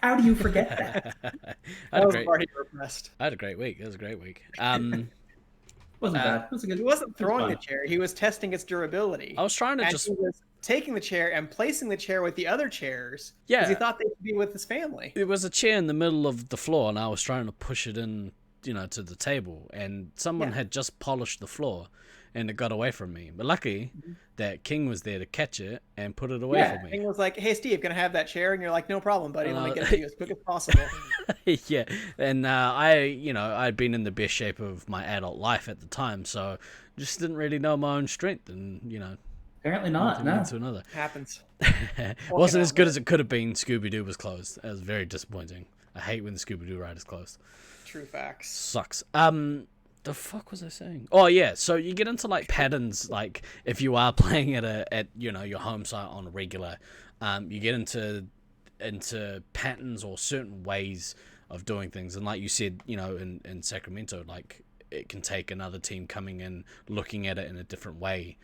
How do you forget that? I had a great week. It was a great week. Wasn't bad. It was a good. He wasn't throwing the chair. He was testing its durability. I was trying to and just... He was taking the chair and placing the chair with the other chairs. Yeah. Because he thought they could be with his family. It was a chair in the middle of the floor, and I was trying to push it in, you know, to the table, and someone had just polished the floor, and it got away from me. But lucky that King was there to catch it and put it away from me. King was like, "Hey, Steve, can I have that chair?" And you're like, "No problem, buddy. Let me get it to you as quick as possible." Yeah, and I'd been in the best shape of my adult life at the time, so just didn't really know my own strength, and, you know, apparently not. No, to another. Happens. Wasn't as good as it could have been. Scooby-Doo was closed. That was very disappointing. I hate when the Scooby-Doo ride is closed. True facts. Sucks. The fuck was I saying? Oh yeah, so you get into like patterns, like if you are playing at you know, your home site on a regular, you get into patterns or certain ways of doing things, and like you said, you know, in Sacramento, like it can take another team coming in, looking at it in a different way,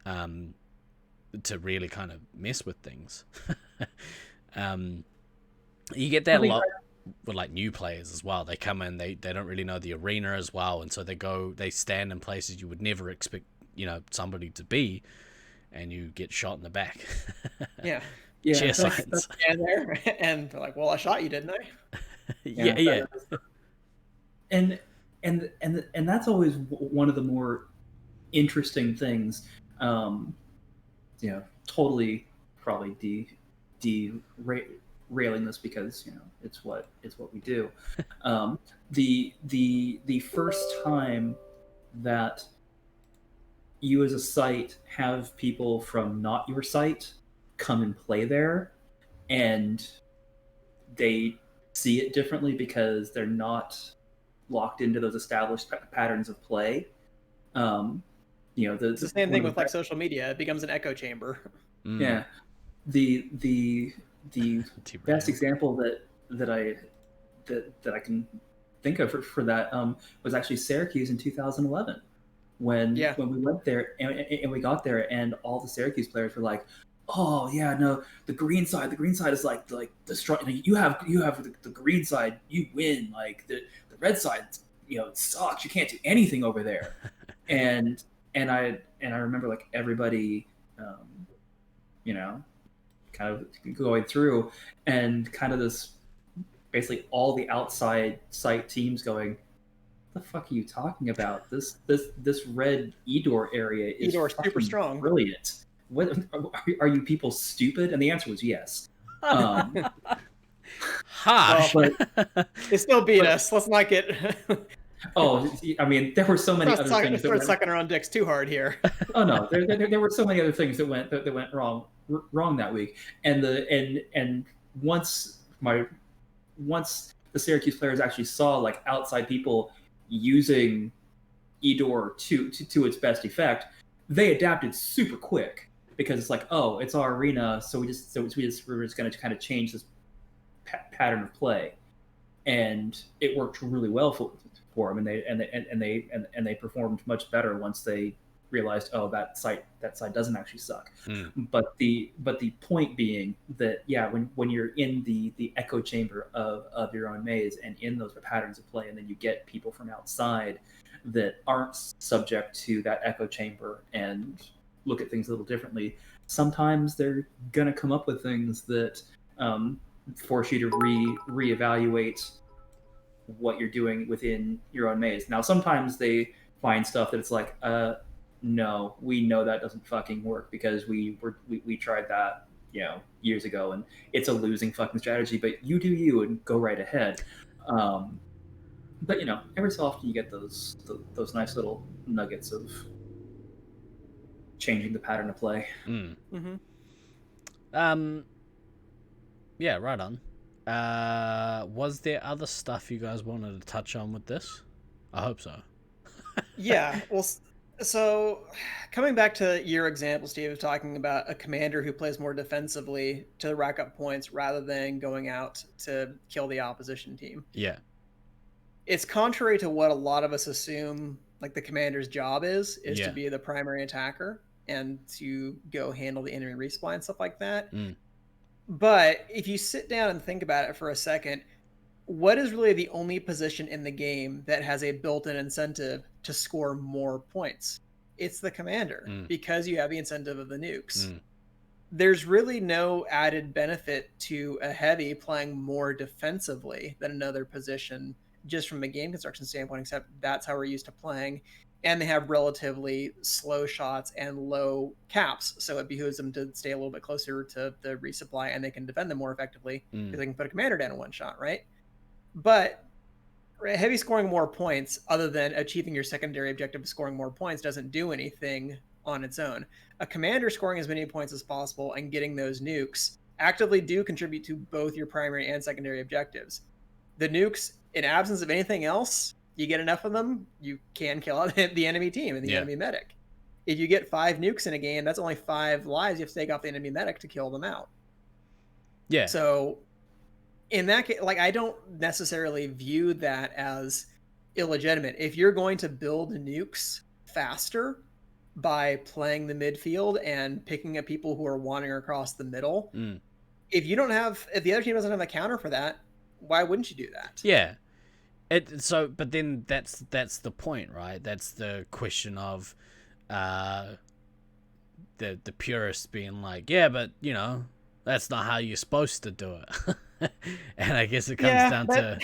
to really kind of mess with things. You get that a lot with like new players as well. They come in, they don't really know the arena as well, and so they stand in places you would never expect, you know, somebody to be, and you get shot in the back. Yeah. Chair signs. And they're like, "Well, I shot you, didn't I?" Yeah. And that's always one of the more interesting things. You know, totally probably derailing this because, you know, it's what we do. The first time that you as a site have people from not your site come and play there, and they see it differently because they're not locked into those established patterns of play. You know, it's the same thing with like social media. It becomes an echo chamber. Yeah. The best example that I can think of for that was actually Syracuse in 2011 when we went there and we got there, and all the Syracuse players were like, "Oh yeah, no, the green side is like the strong. You have the green side, you win. Like the red side, you know, it sucks. You can't do anything over there." and I remember like everybody, you know, kind of going through and kind of this, basically all the outside site teams going, "What the fuck are you talking about? This red Edor area is super strong, brilliant. What are you people stupid?" And the answer was yes. Harsh. Well, but they still beat us. Let's not get. Oh, I mean, there were so many other things. We're sucking our own dicks too hard here. Oh no, there were so many other things that went wrong that week, and once the Syracuse players actually saw like outside people using Edor to its best effect, they adapted super quick because it's like, oh, it's our arena, so we're just going to kind of change this pattern of play, and it worked really well for them, and they performed much better once they realized, oh, that site doesn't actually suck. But the point being that, yeah, when you're in the echo chamber of your own maze and in those patterns of play, and then you get people from outside that aren't subject to that echo chamber and look at things a little differently, sometimes they're gonna come up with things that force you to reevaluate what you're doing within your own maze. Now, sometimes they find stuff that it's like, no, we know that doesn't fucking work because we tried that, years ago, and it's a losing fucking strategy. But you do you and go right ahead. But every so often you get those nice little nuggets of changing the pattern of play. Yeah, right on. Was there other stuff you guys wanted to touch on with this? I hope so. Yeah, well, so coming back to your example, Steve, of talking about a commander who plays more defensively to rack up points rather than going out to kill the opposition team. Yeah. It's contrary to what a lot of us assume, like, the commander's job is Yeah. to be the primary attacker and to go handle the enemy resupply and stuff like that. But if you sit down and think about it for a second, what is really the only position in the game that has a built-in incentive to score more points? It's the commander, because you have the incentive of the nukes. There's really no added benefit to a heavy playing more defensively than another position, just from a game construction standpoint, except that's how we're used to playing. And they have relatively slow shots and low caps, so it behooves them to stay a little bit closer to the resupply, and they can defend them more effectively because they can put a commander down in one shot, right? But heavy scoring more points, other than achieving your secondary objective of scoring more points, doesn't do anything on its own. A commander scoring as many points as possible and getting those nukes actively do contribute to both your primary and secondary objectives. The nukes, in absence of anything else, you get enough of them, you can kill out the enemy team and the enemy medic. If you get 5 nukes in a game, that's only 5 lives you have to take off the enemy medic to kill them out. Yeah. So in that case, like, I don't necessarily view that as illegitimate. If you're going to build nukes faster by playing the midfield and picking up people who are wandering across the middle, if the other team doesn't have a counter for that, why wouldn't you do that? Yeah. But then that's the point, right? That's the question of the purists being like, yeah, but that's not how you're supposed to do it. And I guess it comes down to,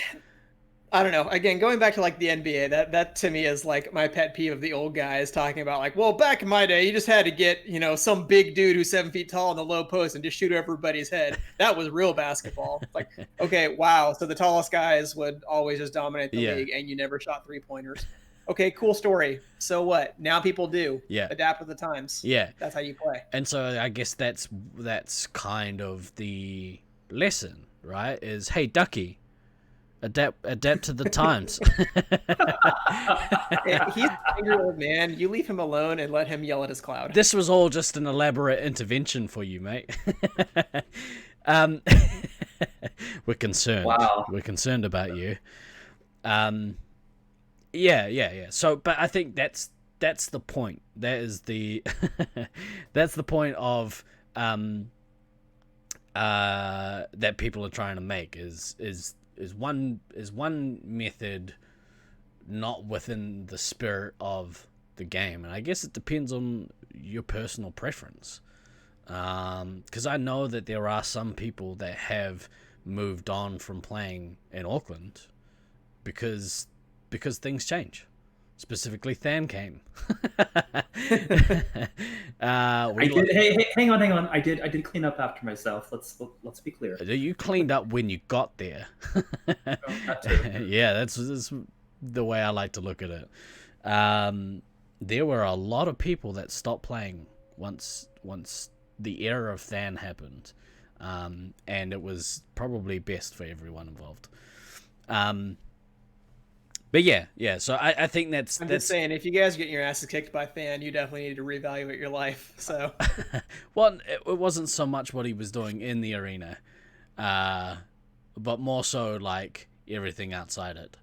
I don't know. Again, going back to like the NBA, that to me is like my pet peeve of the old guys talking about, like, well, back in my day, you just had to get, some big dude who's 7 feet tall in the low post and just shoot everybody's head. That was real basketball. Like, okay, wow. So the tallest guys would always just dominate the league, and you never shot 3-pointers. Okay, cool story. So what? Now people do. Yeah. Adapt with the times. Yeah. That's how you play. And so I guess that's kind of the lesson, right? Is, hey, Ducky, adapt to the times. He's an angry old man. You leave him alone and let him yell at his cloud. This was all just an elaborate intervention for you, mate. We're concerned. Wow. We're concerned about you. Yeah. So, but I think that's the point. That is the that's the point of that people are trying to make is one method not within the spirit of the game. And I guess it depends on your personal preference, because I know that there are some people that have moved on from playing in Auckland because things change. Specifically, Than came. Hang on. I did clean up after myself. Let's be clear. You cleaned up when you got there. Yeah, that's the way I like to look at it. There were a lot of people that stopped playing once the era of Than happened, and it was probably best for everyone involved. But yeah. So I think that's. I'm just saying, if you guys get your asses kicked by Than, you definitely need to reevaluate your life. So. Well, it wasn't so much what he was doing in the arena, but more so like everything outside it.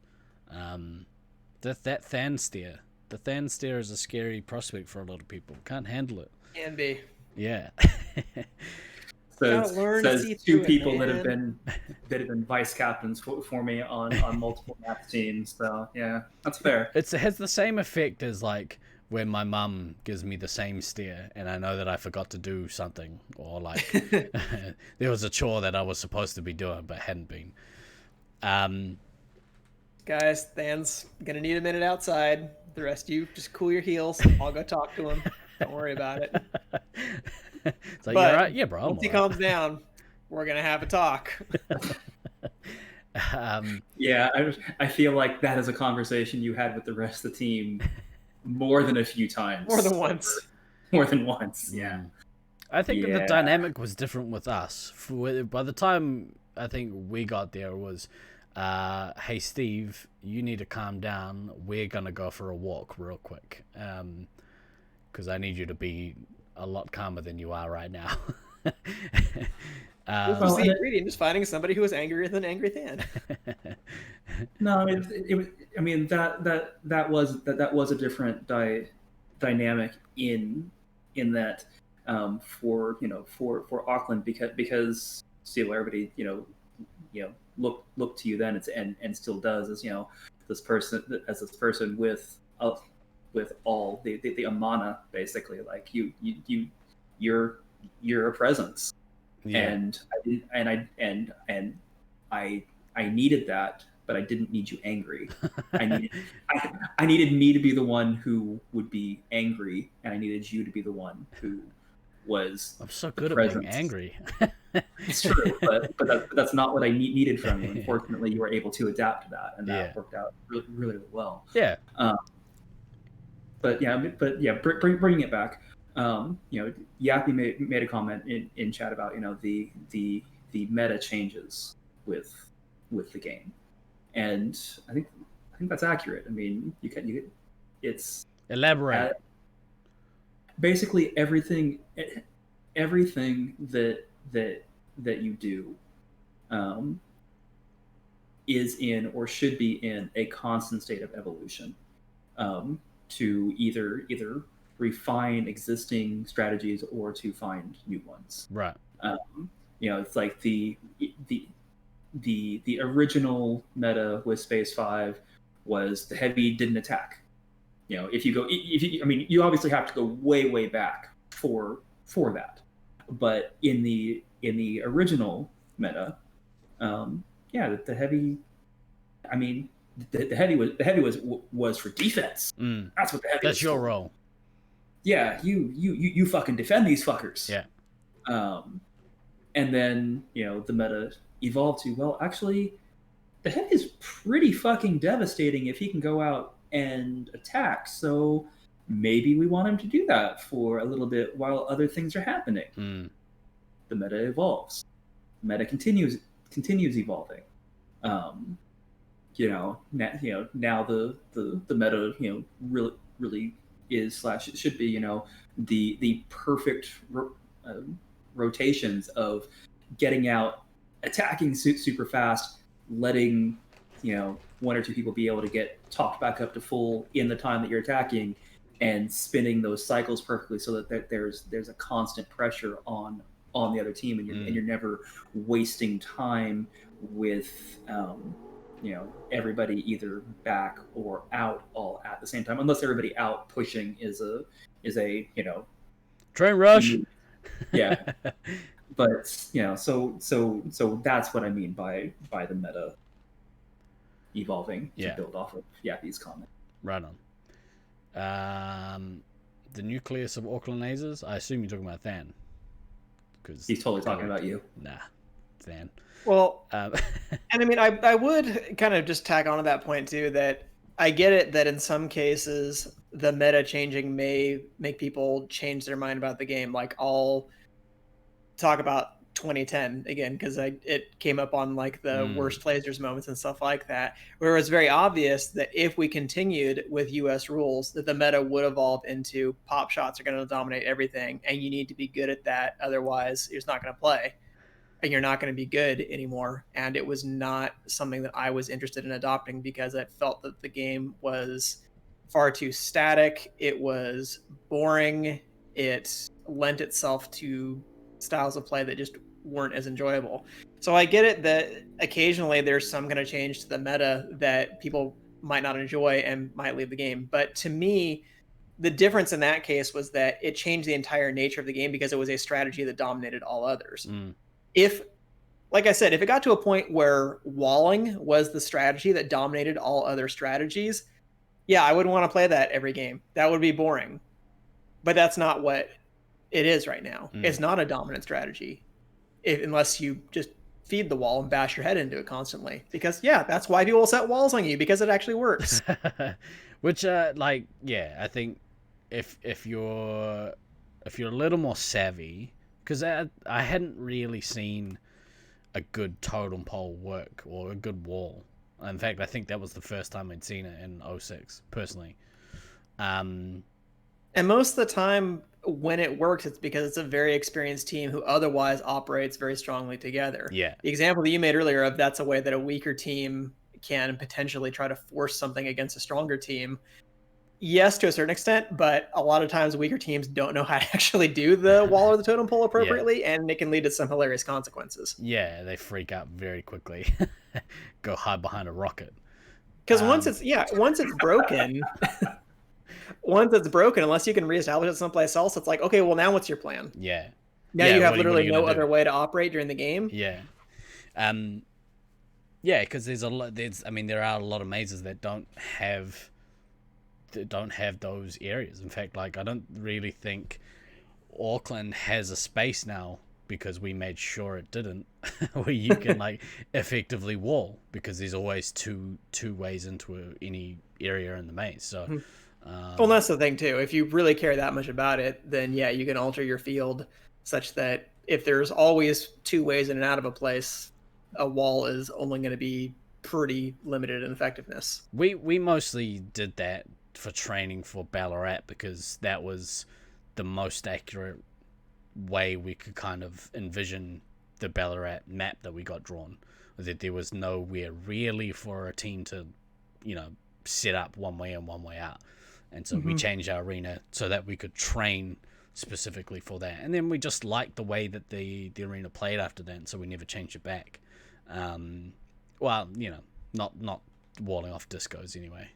That Than steer The Than steer is a scary prospect for a lot of people. Can't handle it. Can be. Yeah. Says two people that have been vice captains for me on multiple math teams. So yeah, that's fair. It has the same effect as like when my mum gives me the same steer and I know that I forgot to do something, or like there was a chore that I was supposed to be doing but hadn't been. Guys, Than's gonna need a minute outside. The rest of you just cool your heels. I'll go talk to him. Don't worry about it. It's like, you're right. Yeah, bro. Once he calms down, we're gonna have a talk. Yeah, I feel like that is a conversation you had with the rest of the team more than a few times. More than once. More than once. Yeah. I think the dynamic was different with us. By the time I think we got there, it was, hey Steve, you need to calm down. We're gonna go for a walk real quick, because I need you to be a lot calmer than you are right now. What's the ingredient? Just finding somebody who is angrier than Angry Than. No, I mean that was a different dynamic in that for Auckland, because still everybody look to you then and still does as this person with all the amana, basically, like you're a presence. Yeah. And I needed that, but I didn't need you angry. I needed me to be the one who would be angry, and I needed you to be the one who was. I'm so good at being angry. It's true, but that's not what I needed from you. Unfortunately, you were able to adapt to that, and that worked out really, really well. Yeah. But bringing it back. Yappy made a comment in chat about the meta changes with the game, and I think that's accurate. I mean, it's elaborate. Basically, everything that you do is in or should be in a constant state of evolution, to either refine existing strategies or to find new ones. Right. It's like the original meta with Space 5 was the heavy didn't attack. You obviously have to go way back for that. But in the original meta, the heavy, the heavy was for defense. That's what the heavy. That's your role. Yeah, you fucking defend these fuckers. Yeah. And then the meta evolved to, well, actually, the heavy is pretty fucking devastating if he can go out and attack. So maybe we want him to do that for a little bit while other things are happening. The meta evolves. The meta continues evolving. Now the meta really is / should be the perfect rotations of getting out, attacking super fast, letting one or two people be able to get topped back up to full in the time that you're attacking, and spinning those cycles perfectly so that there's a constant pressure on the other team, and you're never wasting time with everybody either back or out all at the same time, unless everybody out pushing is a train rush. Yeah. But so that's what I mean by the meta evolving to build off of Yappy's comment. Right on. The nucleus of Auckland lasers, I assume you're talking about Than. Because he's totally talking about you. Nah, Than. Well, and I would kind of just tack on to that point too, that I get it that in some cases the meta changing may make people change their mind about the game. Like, I'll talk about 2010 again, because it came up on like the worst lasers moments and stuff like that, where it was very obvious that if we continued with US rules, that the meta would evolve into pop shots are going to dominate everything, and you need to be good at that, otherwise you're just not going to play and you're not going to be good anymore. And it was not something that I was interested in adopting, because I felt that the game was far too static. It was boring. It lent itself to styles of play that just weren't as enjoyable. So I get it that occasionally there's some kind of change to the meta that people might not enjoy and might leave the game. But to me, the difference in that case was that it changed the entire nature of the game because it was a strategy that dominated all others. If, like I said, if it got to a point where walling was the strategy that dominated all other strategies, yeah, I wouldn't want to play that every game. That would be boring. But that's not what it is right now. It's not a dominant strategy, unless you just feed the wall and bash your head into it constantly. Because yeah, that's why people set walls on you, because it actually works. Which like, yeah, I think if you're a little more savvy, because I hadn't really seen a good totem pole work or a good wall. In fact, I think that was the first time I'd seen it in 06 personally. And most of the time when it works, it's because it's a very experienced team who otherwise operates very strongly together. Yeah. The example that you made earlier of that's a way that a weaker team can potentially try to force something against a stronger team. Yes, to a certain extent, but a lot of times weaker teams don't know how to actually do the wall or the totem pole appropriately, and it can lead to some hilarious consequences. Yeah, they freak out very quickly. Go hide behind a rocket. Because once it's broken, unless you can reestablish it someplace else, it's like, okay, well, now what's your plan? Yeah. Now you have literally no other way to operate during the game. Yeah. Yeah, because there are a lot of mazes that don't have those areas. In fact, like, I don't really think Auckland has a space now, because we made sure it didn't, where you can like effectively wall, because there's always two ways into any area in the maze. So well, that's the thing too. If you really care that much about it, then yeah, you can alter your field such that if there's always two ways in and out of a place, a wall is only going to be pretty limited in effectiveness. We mostly did that for training for Ballarat, because that was the most accurate way we could kind of envision the Ballarat map that we got drawn, that there was nowhere really for a team to, set up one way in, one way out. And so we changed our arena so that we could train specifically for that. And then we just liked the way that the arena played after that, so we never changed it back. Well, not walling off discos anyway.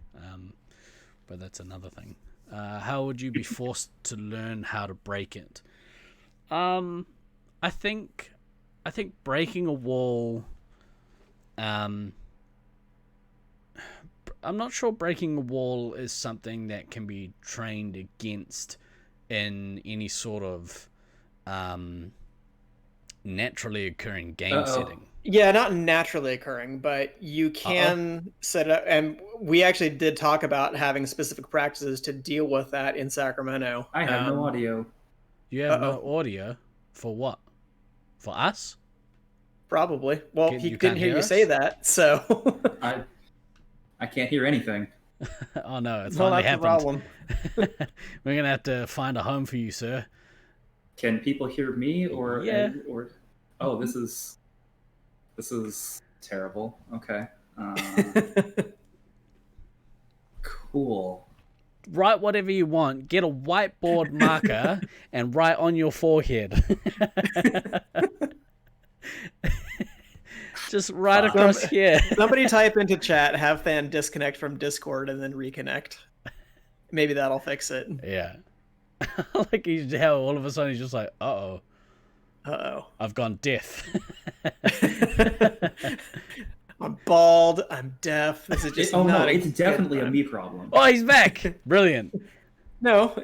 But that's another thing. How would you be forced to learn how to break it? I think breaking a wall. I'm not sure breaking a wall is something that can be trained against in any sort of naturally occurring game setting. Yeah, not naturally occurring, but you can set up, and we actually did talk about having specific practices to deal with that in Sacramento. I have no audio. You have no audio? For what? For us? Probably. Well, he didn't hear you say that, so... I can't hear anything. Oh no, it's finally happened. Problem. We're going to have to find a home for you, sir. Can people hear me or... Yeah. Oh, this is terrible. Okay. Cool. Write whatever you want. Get a whiteboard marker and write on your forehead. Just right across here. Somebody type into chat, have Fan disconnect from Discord and then reconnect. Maybe that'll fix it. Yeah. Like how all of a sudden he's just like, uh-oh. Uh-oh. I've gone deaf. I'm bald. I'm deaf. This is just it's definitely a me problem. Oh, he's back. Brilliant. No,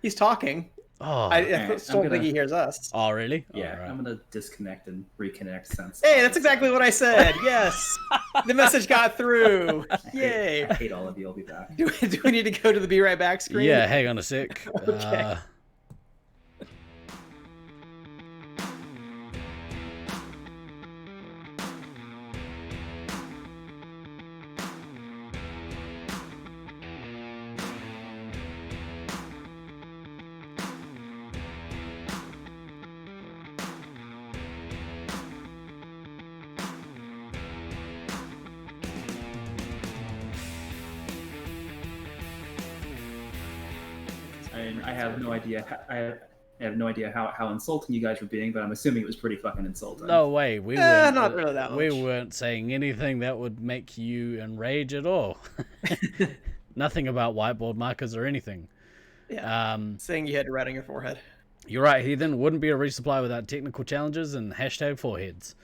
he's talking. Oh, I still think he hears us. Oh, really? Yeah, right. I'm going to disconnect and reconnect since... Hey, that's exactly what I said. Yes. The message got through. Yay. I hate all of you. I'll be back. Do we need to go to the Be Right Back screen? Yeah, hang on a sec. Okay. and I have no idea. I have no idea how insulting you guys were being, but I'm assuming it was pretty fucking insulting. No way. We weren't, not really that we much. weren't saying anything that would make you enrage at all. Nothing about whiteboard markers or anything. Yeah. Saying you had to write on your forehead. You're right, Heathen. Wouldn't be a resupply without technical challenges and hashtag foreheads.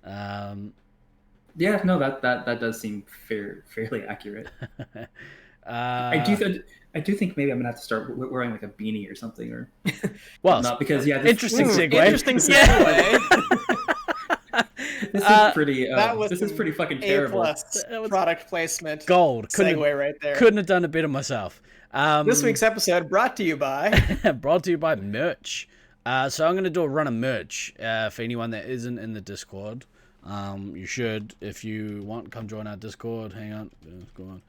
Yeah, no, that does seem fairly accurate. I do think maybe I'm gonna have to start wearing like a beanie or something, or well, not because interesting segue. Interesting segue. This is pretty fucking terrible. A+ product placement. Gold. Segue right there. Couldn't have done it better myself. This week's episode brought to you by merch. So I'm gonna do a run of merch for anyone that isn't in the Discord. You should, if you want, come join our Discord. Hang on, go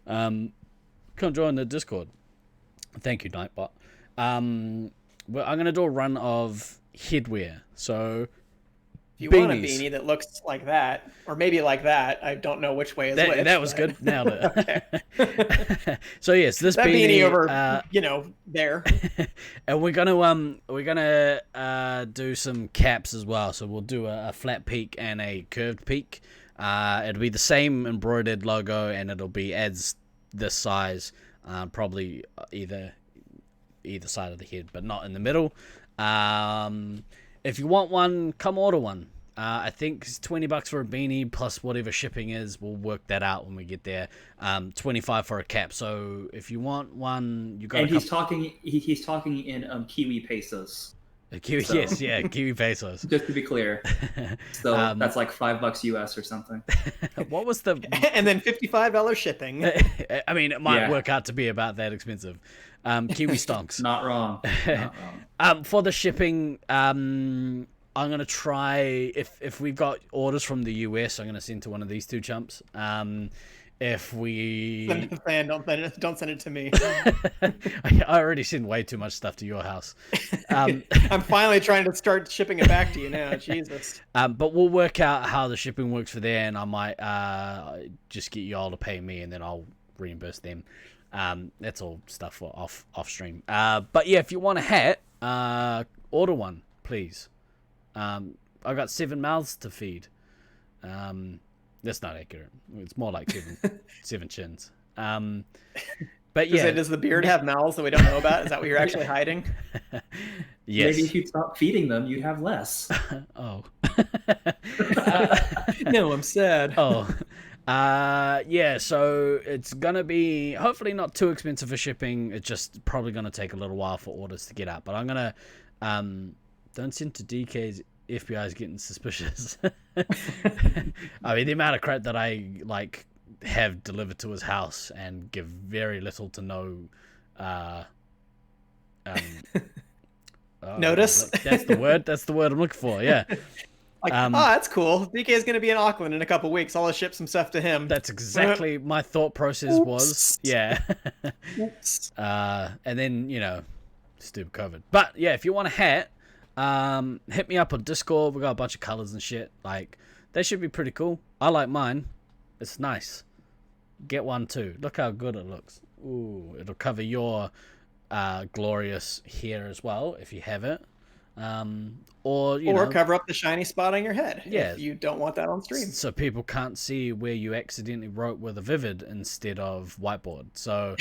on. Come join the Discord. Thank you, Nightbot. Well, I'm gonna do a run of headwear. So if you want a beanie that looks like that, or maybe like that, I don't know which way is which. That was good. Nailed it. So yes, this that beanie over, there. And we're gonna do some caps as well. So we'll do a flat peak and a curved peak. It'll be the same embroidered logo, and it'll be as this size, probably either side of the head, but not in the middle. If you want one, come order one. I think it's $20 for a beanie plus whatever shipping is. We'll work that out when we get there. $25 for a cap. So if you want one, you got. And he's talking in Kiwi pesos. Kiwi, so. Yes, yeah, Kiwi pesos. Just to be clear, so that's like $5 US or something. What was the? And then $55 shipping. I mean, it might work out to be about that expensive. Kiwi stonks. Not wrong. Not wrong. For the shipping, I'm gonna try if we've got orders from the US, I'm gonna send to one of these two chumps. If we send it to fan, don't send it to me. I already send way too much stuff to your house. I'm finally trying to start shipping it back to you now. Jesus. But we'll work out how the shipping works for there, and I might just get you all to pay me, and then I'll reimburse them. That's all stuff for off stream. But yeah, if you want a hat, order one, please. I've got 7 mouths to feed. That's not accurate. It's more like seven chins. But yeah, does the beard have mouths that we don't know about? Is that what you're actually hiding? Yes. Maybe if you'd stop feeding them, you'd have less. Oh. No, I'm sad. Oh. Yeah, so it's gonna be hopefully not too expensive for shipping. It's just probably gonna take a little while for orders to get out. But I'm gonna don't send to DK's. FBI is getting suspicious. I mean, the amount of crap that I have delivered to his house and give very little to no notice. That's the word. That's the word I'm looking for. Yeah. That's cool. DK is going to be in Auckland in a couple weeks. I'll ship some stuff to him. That's exactly my thought process was. Yeah. And then, stupid COVID. But yeah, if you want a hat, hit me up on Discord. We got a bunch of colors and shit. They should be pretty cool. I like mine. It's nice. Get one too. Look how good it looks. Ooh, it'll cover your glorious hair as well if you have it. Or cover up the shiny spot on your head. Yeah, if you don't want that on stream, so people can't see where you accidentally wrote with a Vivid instead of whiteboard. So,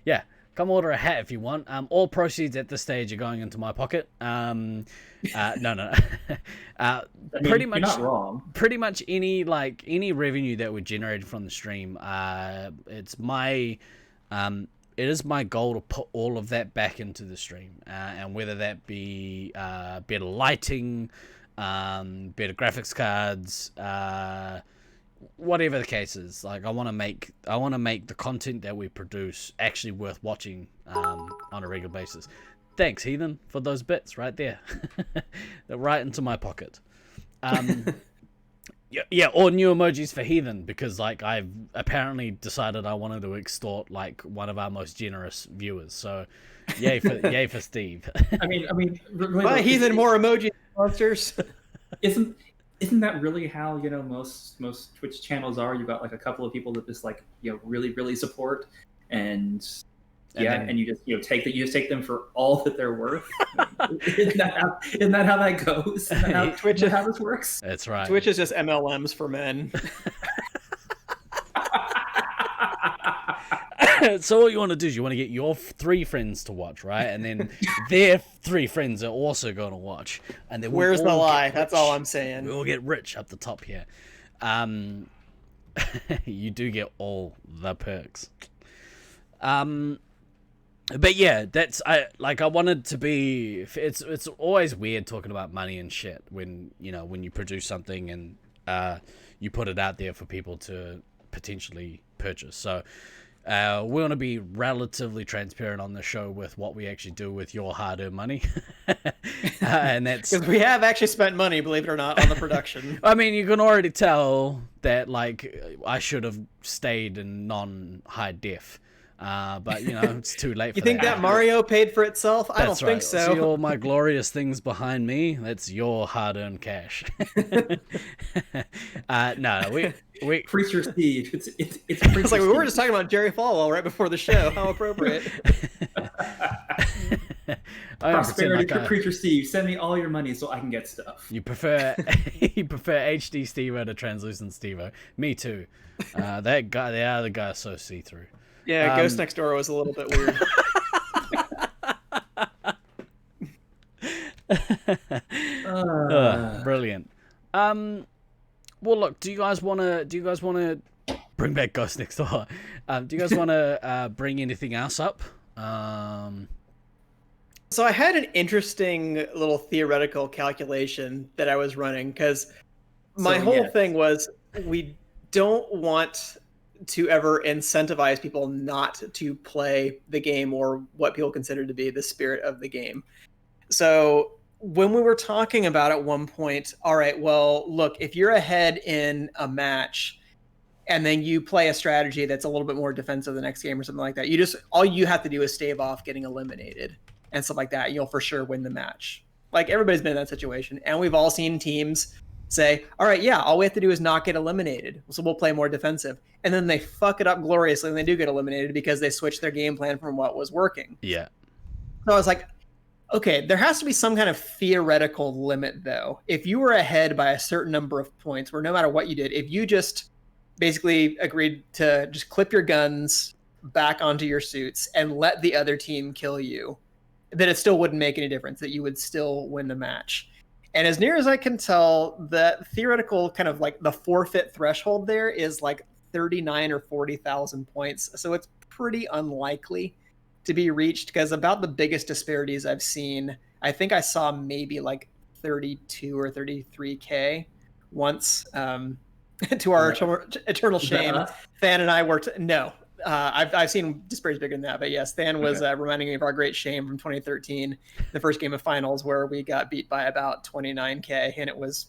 yeah. Come order a hat if you want. All proceeds at this stage are going into my pocket. No. Pretty much, you're not wrong. Pretty much any revenue that we generated from the stream, it is my goal to put all of that back into the stream, and whether that be better lighting, better graphics cards, whatever the case is. I want to make the content that we produce actually worth watching on a regular basis. Thanks, Heathen, for those bits right there. They're right into my pocket. Yeah, or new emojis for Heathen, because I've apparently decided I wanted to extort one of our most generous viewers. So yay for Steve. I mean, really, buy Heathen more emoji monsters. Isn't that really how most Twitch channels are? You got a couple of people that just really really support, and And you just take them for all that they're worth. Isn't that how that goes? Isn't that how this works? That's right. Twitch is just MLMs for men. So what you want to do is you want to get your 3 friends to watch, right? And then their 3 friends are also going to watch. And then where's the lie? That's all I'm saying. We'll get rich up the top here. You do get all the perks. But yeah, I wanted to be. It's always weird talking about money and shit when you produce something and you put it out there for people to potentially purchase. So we want to be relatively transparent on the show with what we actually do with your hard-earned money, and that's because we have actually spent money, believe it or not, on the production. I mean, you can already tell that I should have stayed in non-high def. But it's too late. You think that Mario paid for itself? I don't think so. See all my glorious things behind me? That's your hard-earned cash. No, we Preacher Steve. It's like we were just talking about Jerry Falwell right before the show. How appropriate. Prosperity for Preacher Steve. Send me all your money so I can get stuff. You prefer HD Steve-O to translucent Steve-O. Me too. That guy, the other guy, is so see-through. Yeah, Ghost Next Door was a little bit weird. Brilliant. Well, look. Do you guys want to bring back Ghost Next Door? Do you guys want to bring anything else up? So I had an interesting little theoretical calculation that I was running because my whole thing was we don't want to ever incentivize people not to play the game or what people consider to be the spirit of the game. So when we were talking about at one point, all right, well, look, if you're ahead in a match and then you play a strategy that's a little bit more defensive the next game or something like that, all you have to do is stave off getting eliminated and stuff like that. You'll for sure win the match. Like, everybody's been in that situation. And we've all seen teams say, all right, yeah, all we have to do is not get eliminated. So we'll play more defensive. And then they fuck it up gloriously and they do get eliminated because they switched their game plan from what was working. Yeah. So I was like, okay, there has to be some kind of theoretical limit, though. If you were ahead by a certain number of points, where no matter what you did, if you just basically agreed to just clip your guns back onto your suits and let the other team kill you, then it still wouldn't make any difference, that you would still win the match. And as near as I can tell, the theoretical kind of like the forfeit threshold there is like 39 or 40,000 points. So it's pretty unlikely to be reached because about the biggest disparities I've seen, I think I saw maybe like 32 or 33K once. To our eternal shame, Than and I worked. No, I've seen disparities bigger than that, but yes, Than was reminding me of our great shame from 2013, the first game of finals where we got beat by about 29K, and it was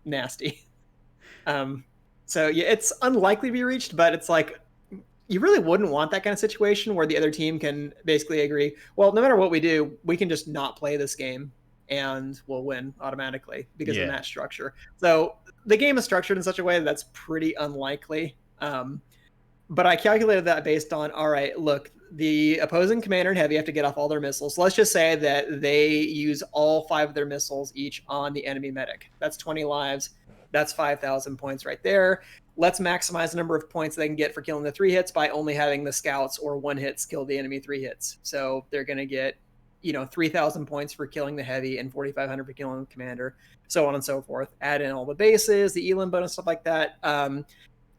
nasty. So yeah, it's unlikely to be reached, but it's like you really wouldn't want that kind of situation where the other team can basically agree, well, no matter what we do, we can just not play this game and we'll win automatically because of the match structure. So the game is structured in such a way that's pretty unlikely. But I calculated that based on, all right, look, the opposing commander and heavy have to get off all their missiles. So let's just say that they use all 5 of their missiles each on the enemy medic. That's 20 lives. That's 5,000 points right there. Let's maximize the number of points they can get for killing the 3 hits by only having the scouts or 1 hits kill the enemy 3 hits. So they're going to get 3,000 points for killing the heavy and 4,500 for killing the commander, so on and so forth. Add in all the bases, the elim bonus, stuff like that.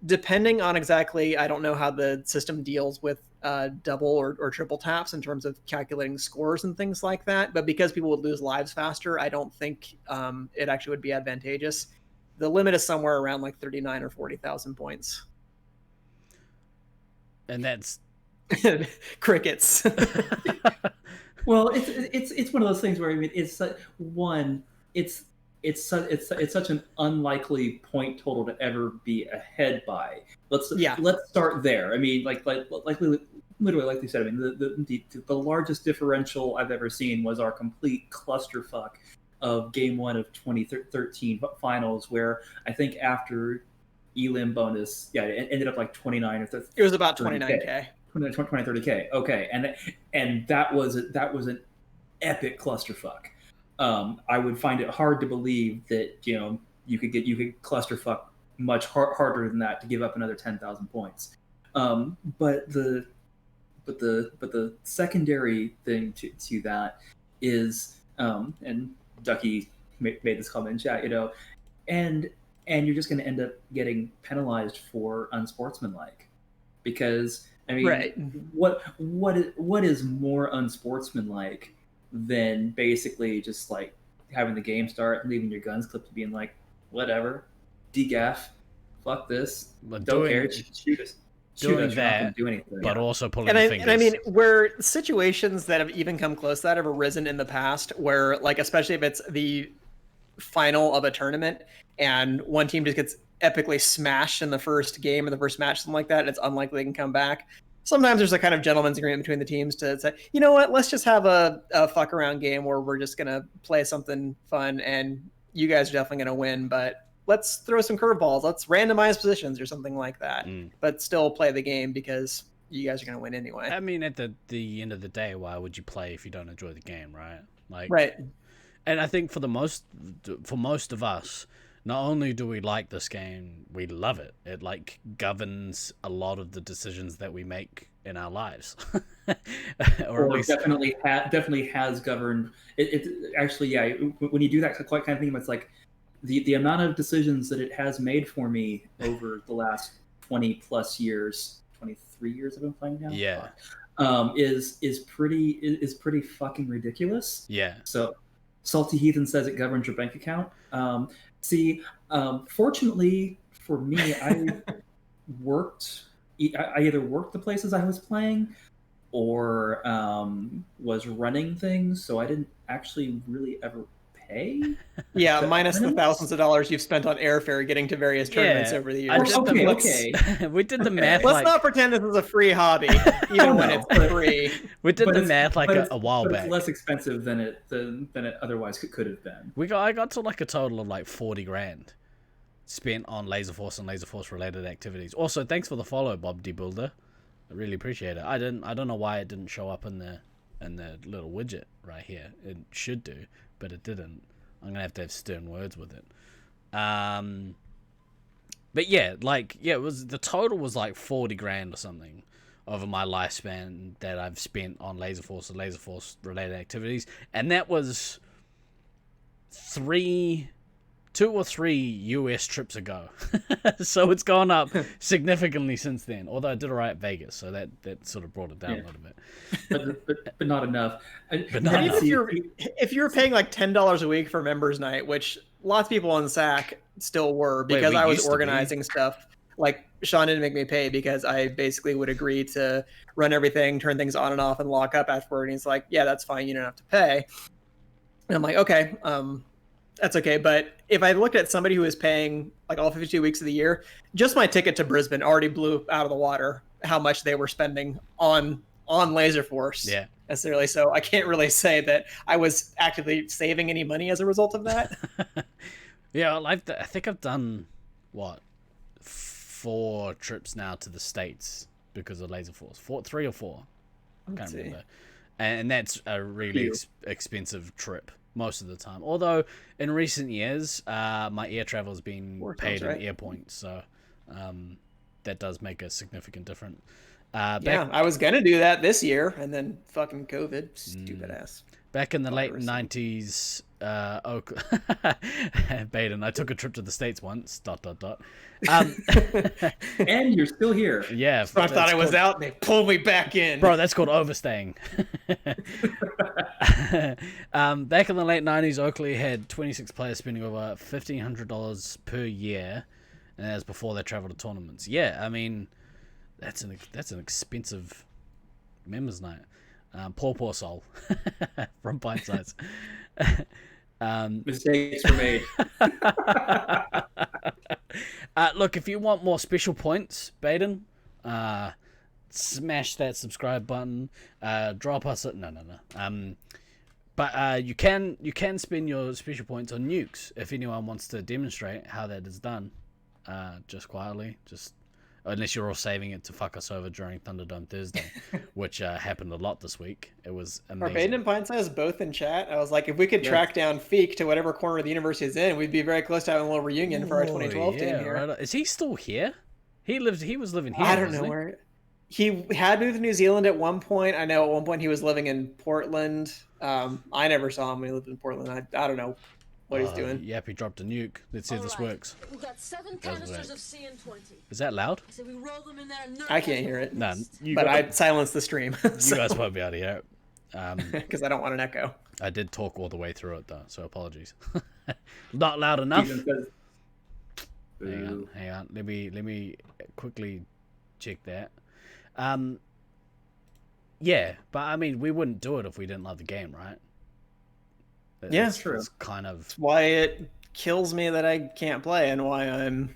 Depending on exactly, I don't know how the system deals with double or triple taps in terms of calculating scores and things like that. But because people would lose lives faster, I don't think it actually would be advantageous. The limit is somewhere around like 39 or 40,000 points. And that's crickets. Well, it's one of those things where, I mean, it's one, it's such an unlikely point total to ever be ahead by. Let's start there. I mean, like literally, like you said, I mean, the largest differential I've ever seen was our complete clusterfuck of Game 1 of 2013 finals, where I think after elim bonus, it ended up like 29 or 30. It was about 29K. 30K. Okay, and that was an epic clusterfuck. I would find it hard to believe that you could clusterfuck much harder than that to give up another 10,000 points. But the secondary thing to that is, and Ducky made this comment in chat, and you're just going to end up getting penalized for unsportsmanlike, because I mean, right. what is more unsportsmanlike than basically just like having the game start and leaving your guns clipped and being like, whatever, degaff, fuck this, but don't care, shoot us. Doing that, do anything. but also pulling the fingers. And I mean, where situations that have even come close to that have arisen in the past, where like, especially if it's the final of a tournament and one team just gets epically smashed in the first game or the first match, something like that, and it's unlikely they can come back. Sometimes there's a kind of gentleman's agreement between the teams to say, you know what, let's just have a fuck around game where we're just going to play something fun and you guys are definitely going to win, but let's throw some curveballs. Let's randomize positions or something like that, but still play the game because you guys are going to win anyway. I mean, at the end of the day, why would you play if you don't enjoy the game, right? Like, right. And I think for most of us, not only do we like this game, we love it. It like governs a lot of the decisions that we make in our lives, or at least definitely has governed. It actually, yeah. When you do that kind of thing, it's like the amount of decisions that it has made for me over the last 20 plus years, 23 years I've been playing now. Yeah, is pretty fucking ridiculous. Yeah. So, Salty Heathen says it governs your bank account. Fortunately for me, I either worked the places I was playing or was running things, so I didn't actually really ever pay. Yeah, minus the thousands of dollars you've spent on airfare getting to various tournaments over the years. Okay. We did the math. Let's not pretend this is a free hobby, even when it's free. We did the math a while back. It's less expensive than it otherwise could have been. I got to like a total of like 40 grand spent on Laser Force and Laser Force related activities. Also, thanks for the follow, Bob D Builder. I really appreciate it. I don't know why it didn't show up in the little widget right here. It should do, but it didn't. I'm gonna have to have stern words with it. But yeah, it was, the total was like 40 grand or something over my lifespan that I've spent on Laser Force and Laser Force related activities, and that was 2 or 3 US trips ago. So it's gone up significantly since then, although I did alright at Vegas, so that sort of brought it down a little bit. But not enough. If you're paying like $10 a week for members night, which lots of people on SAC still were, because I was organizing stuff. Like, Sean didn't make me pay because I basically would agree to run everything, turn things on and off, and lock up afterward. And he's like, yeah, that's fine, you don't have to pay. And I'm like, okay, that's okay. But if I looked at somebody who is paying like all 52 weeks of the year, just my ticket to Brisbane already blew out of the water how much they were spending on Laser Force. Yeah. Necessarily. So I can't really say that I was actively saving any money as a result of that. Yeah, I think I've done 4 trips now to the States because of Laser Force. 3 or 4. I can't remember. And that's a really expensive trip most of the time. Although in recent years, my air travel has been paid in air points, so that does make a significant difference. I was gonna do that this year, and then fucking COVID, stupid ass. Back in the late 90s, Baden, I took a trip to the States once, ... And you're still here. Yeah. So I thought I was out, and they pulled me back in. Bro, that's called overstaying. Back in the late 90s, Oakley had 26 players spending over $1,500 per year, and that was before they traveled to tournaments. Yeah, I mean, that's an expensive members night. Poor soul from PointsHub. Mistakes were made. Look, if you want more special points, Baden, smash that subscribe button. Drop us a no. But you can spend your special points on nukes if anyone wants to demonstrate how that is done. Just quietly, just Unless you're all saving it to fuck us over during Thunderdome Thursday, which happened a lot this week. It was Are amazing. Baden and PointsHub both in chat? I was like, if we could track down Feek to whatever corner of the universe he's in, we'd be very close to having a little reunion for our 2012 team here. Right. Is he still here? He was living here. I don't know where. He had moved to New Zealand at one point. I know at one point he was living in Portland. I never saw him when he lived in Portland. I don't know what he's doing. Yep, he dropped a nuke. Let's see if this works. We've got 7 canisters of CN20. Is that loud? So we roll them in there and I can't hear it. No, but I silenced the stream. You guys won't be able to hear it. Because I don't want an echo. I did talk all the way through it though, so apologies. Not loud enough. Hang on. Let me quickly check that. Yeah, but I mean, we wouldn't do it if we didn't love the game, right? Yeah, it's true. It's kind of it's why it kills me that I can't play, and why I'm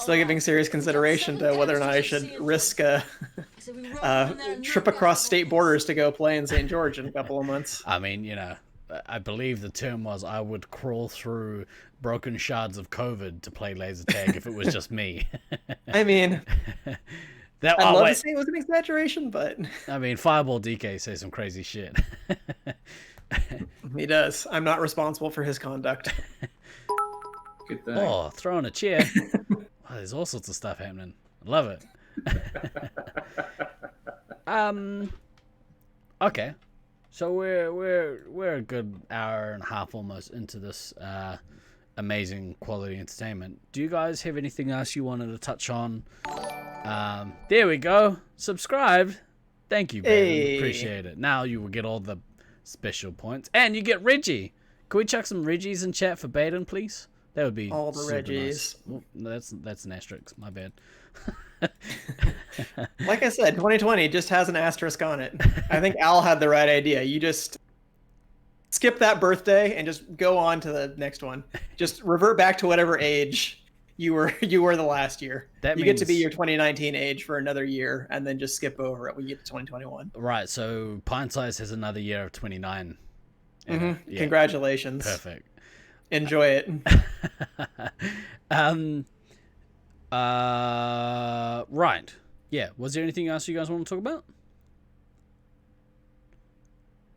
still giving serious consideration to whether or not I should risk a trip across state borders to go play in St. George in a couple of months. I mean, you know, I believe the term was I would crawl through broken shards of COVID to play laser tag if it was just me. I mean, I'd love to say it was an exaggeration, but I mean, Fireball DK says some crazy shit. He does. I'm not responsible for his conduct. Good thing. Oh, throwing a chair. Oh, there's all sorts of stuff happening. I love it. Okay. So we're a good hour and a half almost into this amazing quality entertainment. Do you guys have anything else you wanted to touch on? There we go. Subscribed. Thank you, baby. Hey. Appreciate it. Now you will get all the special points, and you get Reggie. Can we chuck some Reggies in chat for Baden, please? That would be all the Reggies. Nice. Well, no, that's an asterisk. My bad. Like I said, 2020 just has an asterisk on it. I think Al had the right idea. You just skip that birthday and just go on to the next one. Just revert back to whatever age you were the last year. You get to be your 2019 age for another year, and then just skip over it when you get to 2021. Right. So Pint Size has another year of 29. Yeah. Congratulations. Perfect. Enjoy it. Right. Yeah. Was there anything else you guys want to talk about?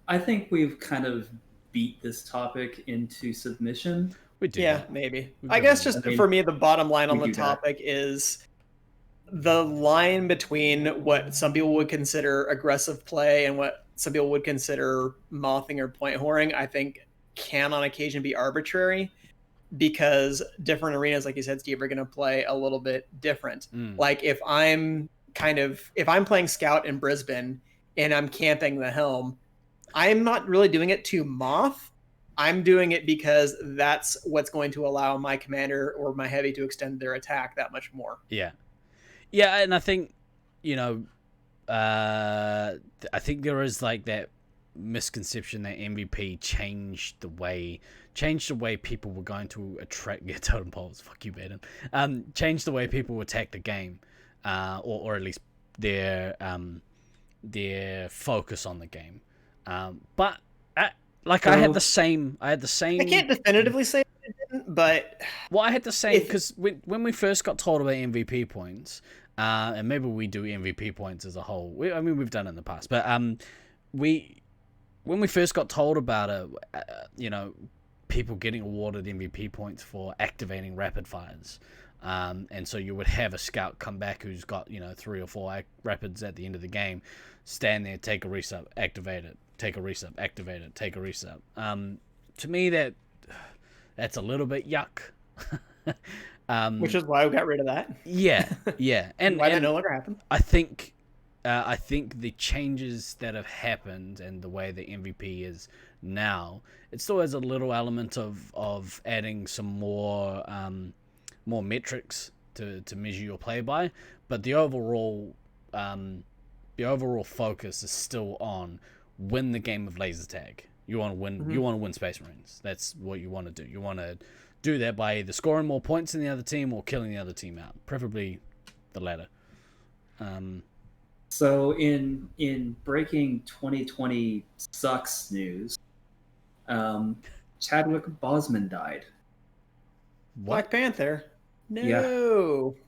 I think we've kind of beat this topic into submission. We do. Yeah, maybe. I guess just for me, the bottom line on the topic is the line between what some people would consider aggressive play and what some people would consider mothing or point whoring, I think can on occasion be arbitrary, because different arenas, like you said, Steve, are going to play a little bit different. Like if I'm playing Scout in Brisbane and I'm camping the Helm, I'm not really doing it to moth. I'm doing it because that's what's going to allow my commander or my heavy to extend their attack that much more. Yeah. Yeah, and I think, you know, I think there is like that misconception that MVP changed the way people were going to attract totem poles. Fuck you, Baden. Changed the way people attack the game, or at least their focus on the game. But I had the same. I can't definitively say it didn't, but I had the same because when we first got told about MVP points, and maybe we do MVP points as a whole. We've done it in the past, but when we first got told about it, you know, people getting awarded MVP points for activating rapid fires. And so you would have a scout come back who's got, you know, 3 or 4 rapids at the end of the game, stand there, take a resup, activate it, take a resup, activate it, take a resup. To me, that's a little bit yuck. Which is why we got rid of that. Yeah. And why that no longer happened. I think the changes that have happened and the way the MVP is now, it still has a little element of adding some more metrics to measure your play by, but the overall focus is still on win the game of laser tag. You want to win. Mm-hmm. You want to win Space Marines. That's what you want to do. You want to do that by either scoring more points than the other team or killing the other team out, preferably the latter. So in breaking 2020 sucks news, Chadwick Boseman died. Black Panther. No. Yeah.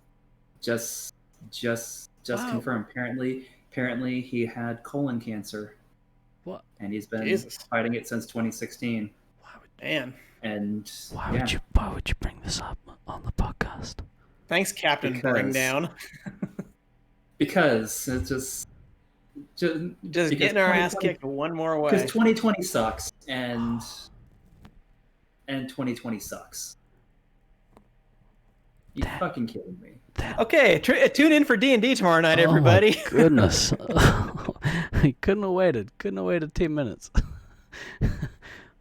Just Just confirmed. Apparently he had colon cancer. What? And he's been fighting it since 2016. Man. And why would you bring this up on the podcast? Thanks, Captain Bring Down. Because it's just getting our ass kicked one more way. Because 2020 sucks, and 2020 sucks. You fucking kidding me? Okay, tune in for D&D tomorrow night, everybody. Oh my goodness. I couldn't have waited 10 minutes.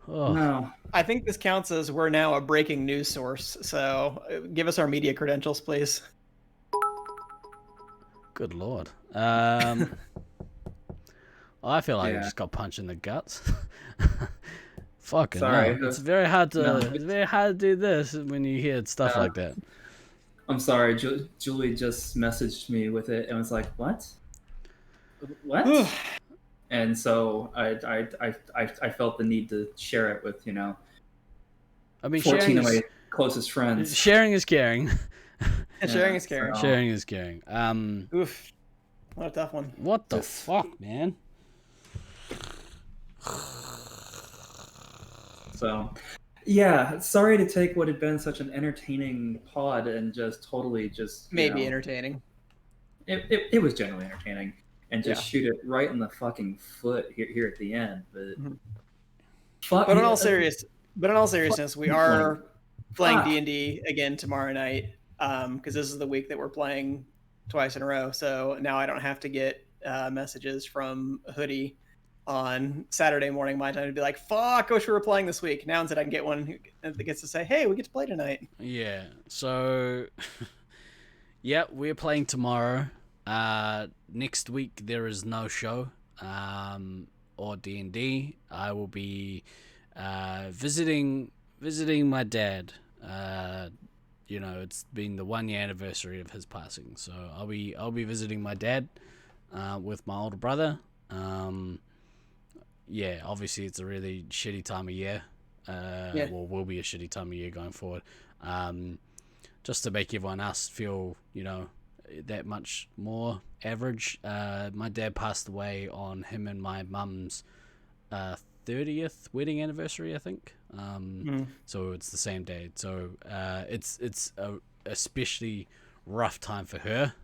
No. I think this counts as we're now a breaking news source, so give us our media credentials, please. Good lord. I feel like I just got punched in the guts. Fucking sorry. It's very hard to do this when you hear stuff like that. I'm sorry. Julie just messaged me with it and was like, "What? What?" And so I felt the need to share it with 14 of my closest friends. Sharing is caring. Sharing is caring. Sharing is caring. Oof. What a tough one. What the fuck, man? So, yeah, sorry to take what had been such an entertaining pod and just totally maybe entertaining. It was generally entertaining, and just shoot it right in the fucking foot here at the end. But in all seriousness, we are playing D&D again tomorrow night because this is the week that we're playing twice in a row. So now I don't have to get messages from Hoodie on Saturday morning my time to be like, fuck, I wish we were playing this week. Now instead I can get one that gets to say, hey, we get to play tonight. Yeah, so yeah, we're playing tomorrow. Next week there is no show or D&D. I will be visiting my dad. It's been the 1 year anniversary of his passing, so I'll be visiting my dad with my older brother. Yeah, obviously it's a really shitty time of year. Well, will be a shitty time of year going forward. Just to make everyone else feel, that much more average. My dad passed away on him and my mum's 30th wedding anniversary, I think. So it's the same day. So it's a especially rough time for her.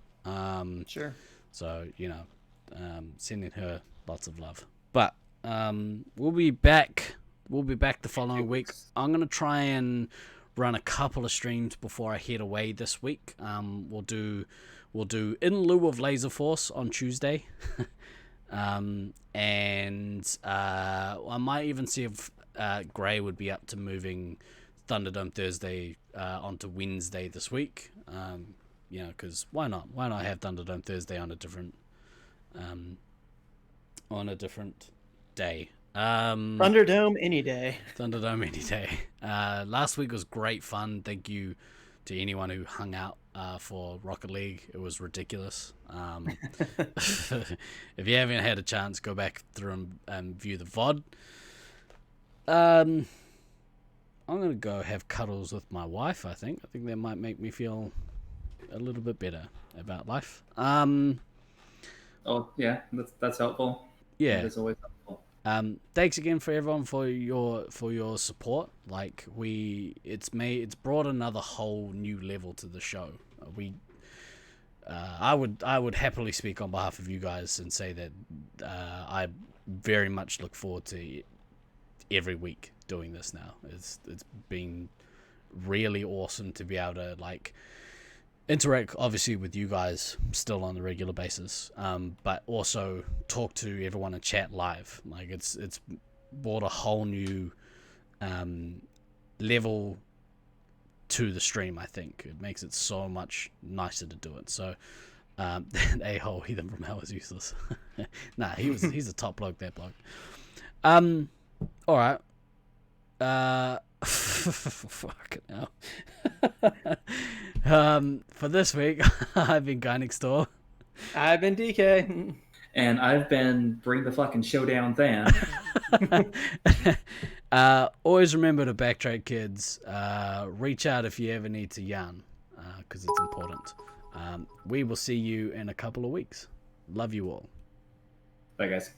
Sure. So sending her lots of love. But we'll be back. We'll be back the following week. I'm gonna try and run a couple of streams before I head away this week. We'll do in lieu of Laser Force on Tuesday. And I might even see if Gray would be up to moving Thunderdome Thursday onto Wednesday this week. Because why not? Why not have Thunderdome Thursday on a different day? Thunderdome any day. Thunderdome any day. Last week was great fun. Thank you to anyone who hung out for Rocket League. It was ridiculous. If you haven't had a chance, go back through and view the VOD. I'm gonna go have cuddles with my wife. I think that might make me feel a little bit better about life. Oh yeah, that's helpful. Yeah, it is always helpful. Thanks again for everyone for your support. Like it's brought another whole new level to the show. I would happily speak on behalf of you guys and say that I very much look forward to every week doing this now. It's been really awesome to be able to interact obviously with you guys still on a regular basis, but also talk to everyone and chat live. It's brought a whole new level to the stream. I think it makes it so much nicer to do it. So a-hole heathen from hell is useless. Nah, he's a top bloke, that bloke. All right. Fucking hell. For this week, I've been Guy Next Door. I've been DK. And I've been Bring the Fucking Showdown Than. Always remember to backtrack, kids. Reach out if you ever need to yarn, because it's important. We will see you in a couple of weeks. Love you all. Bye, guys.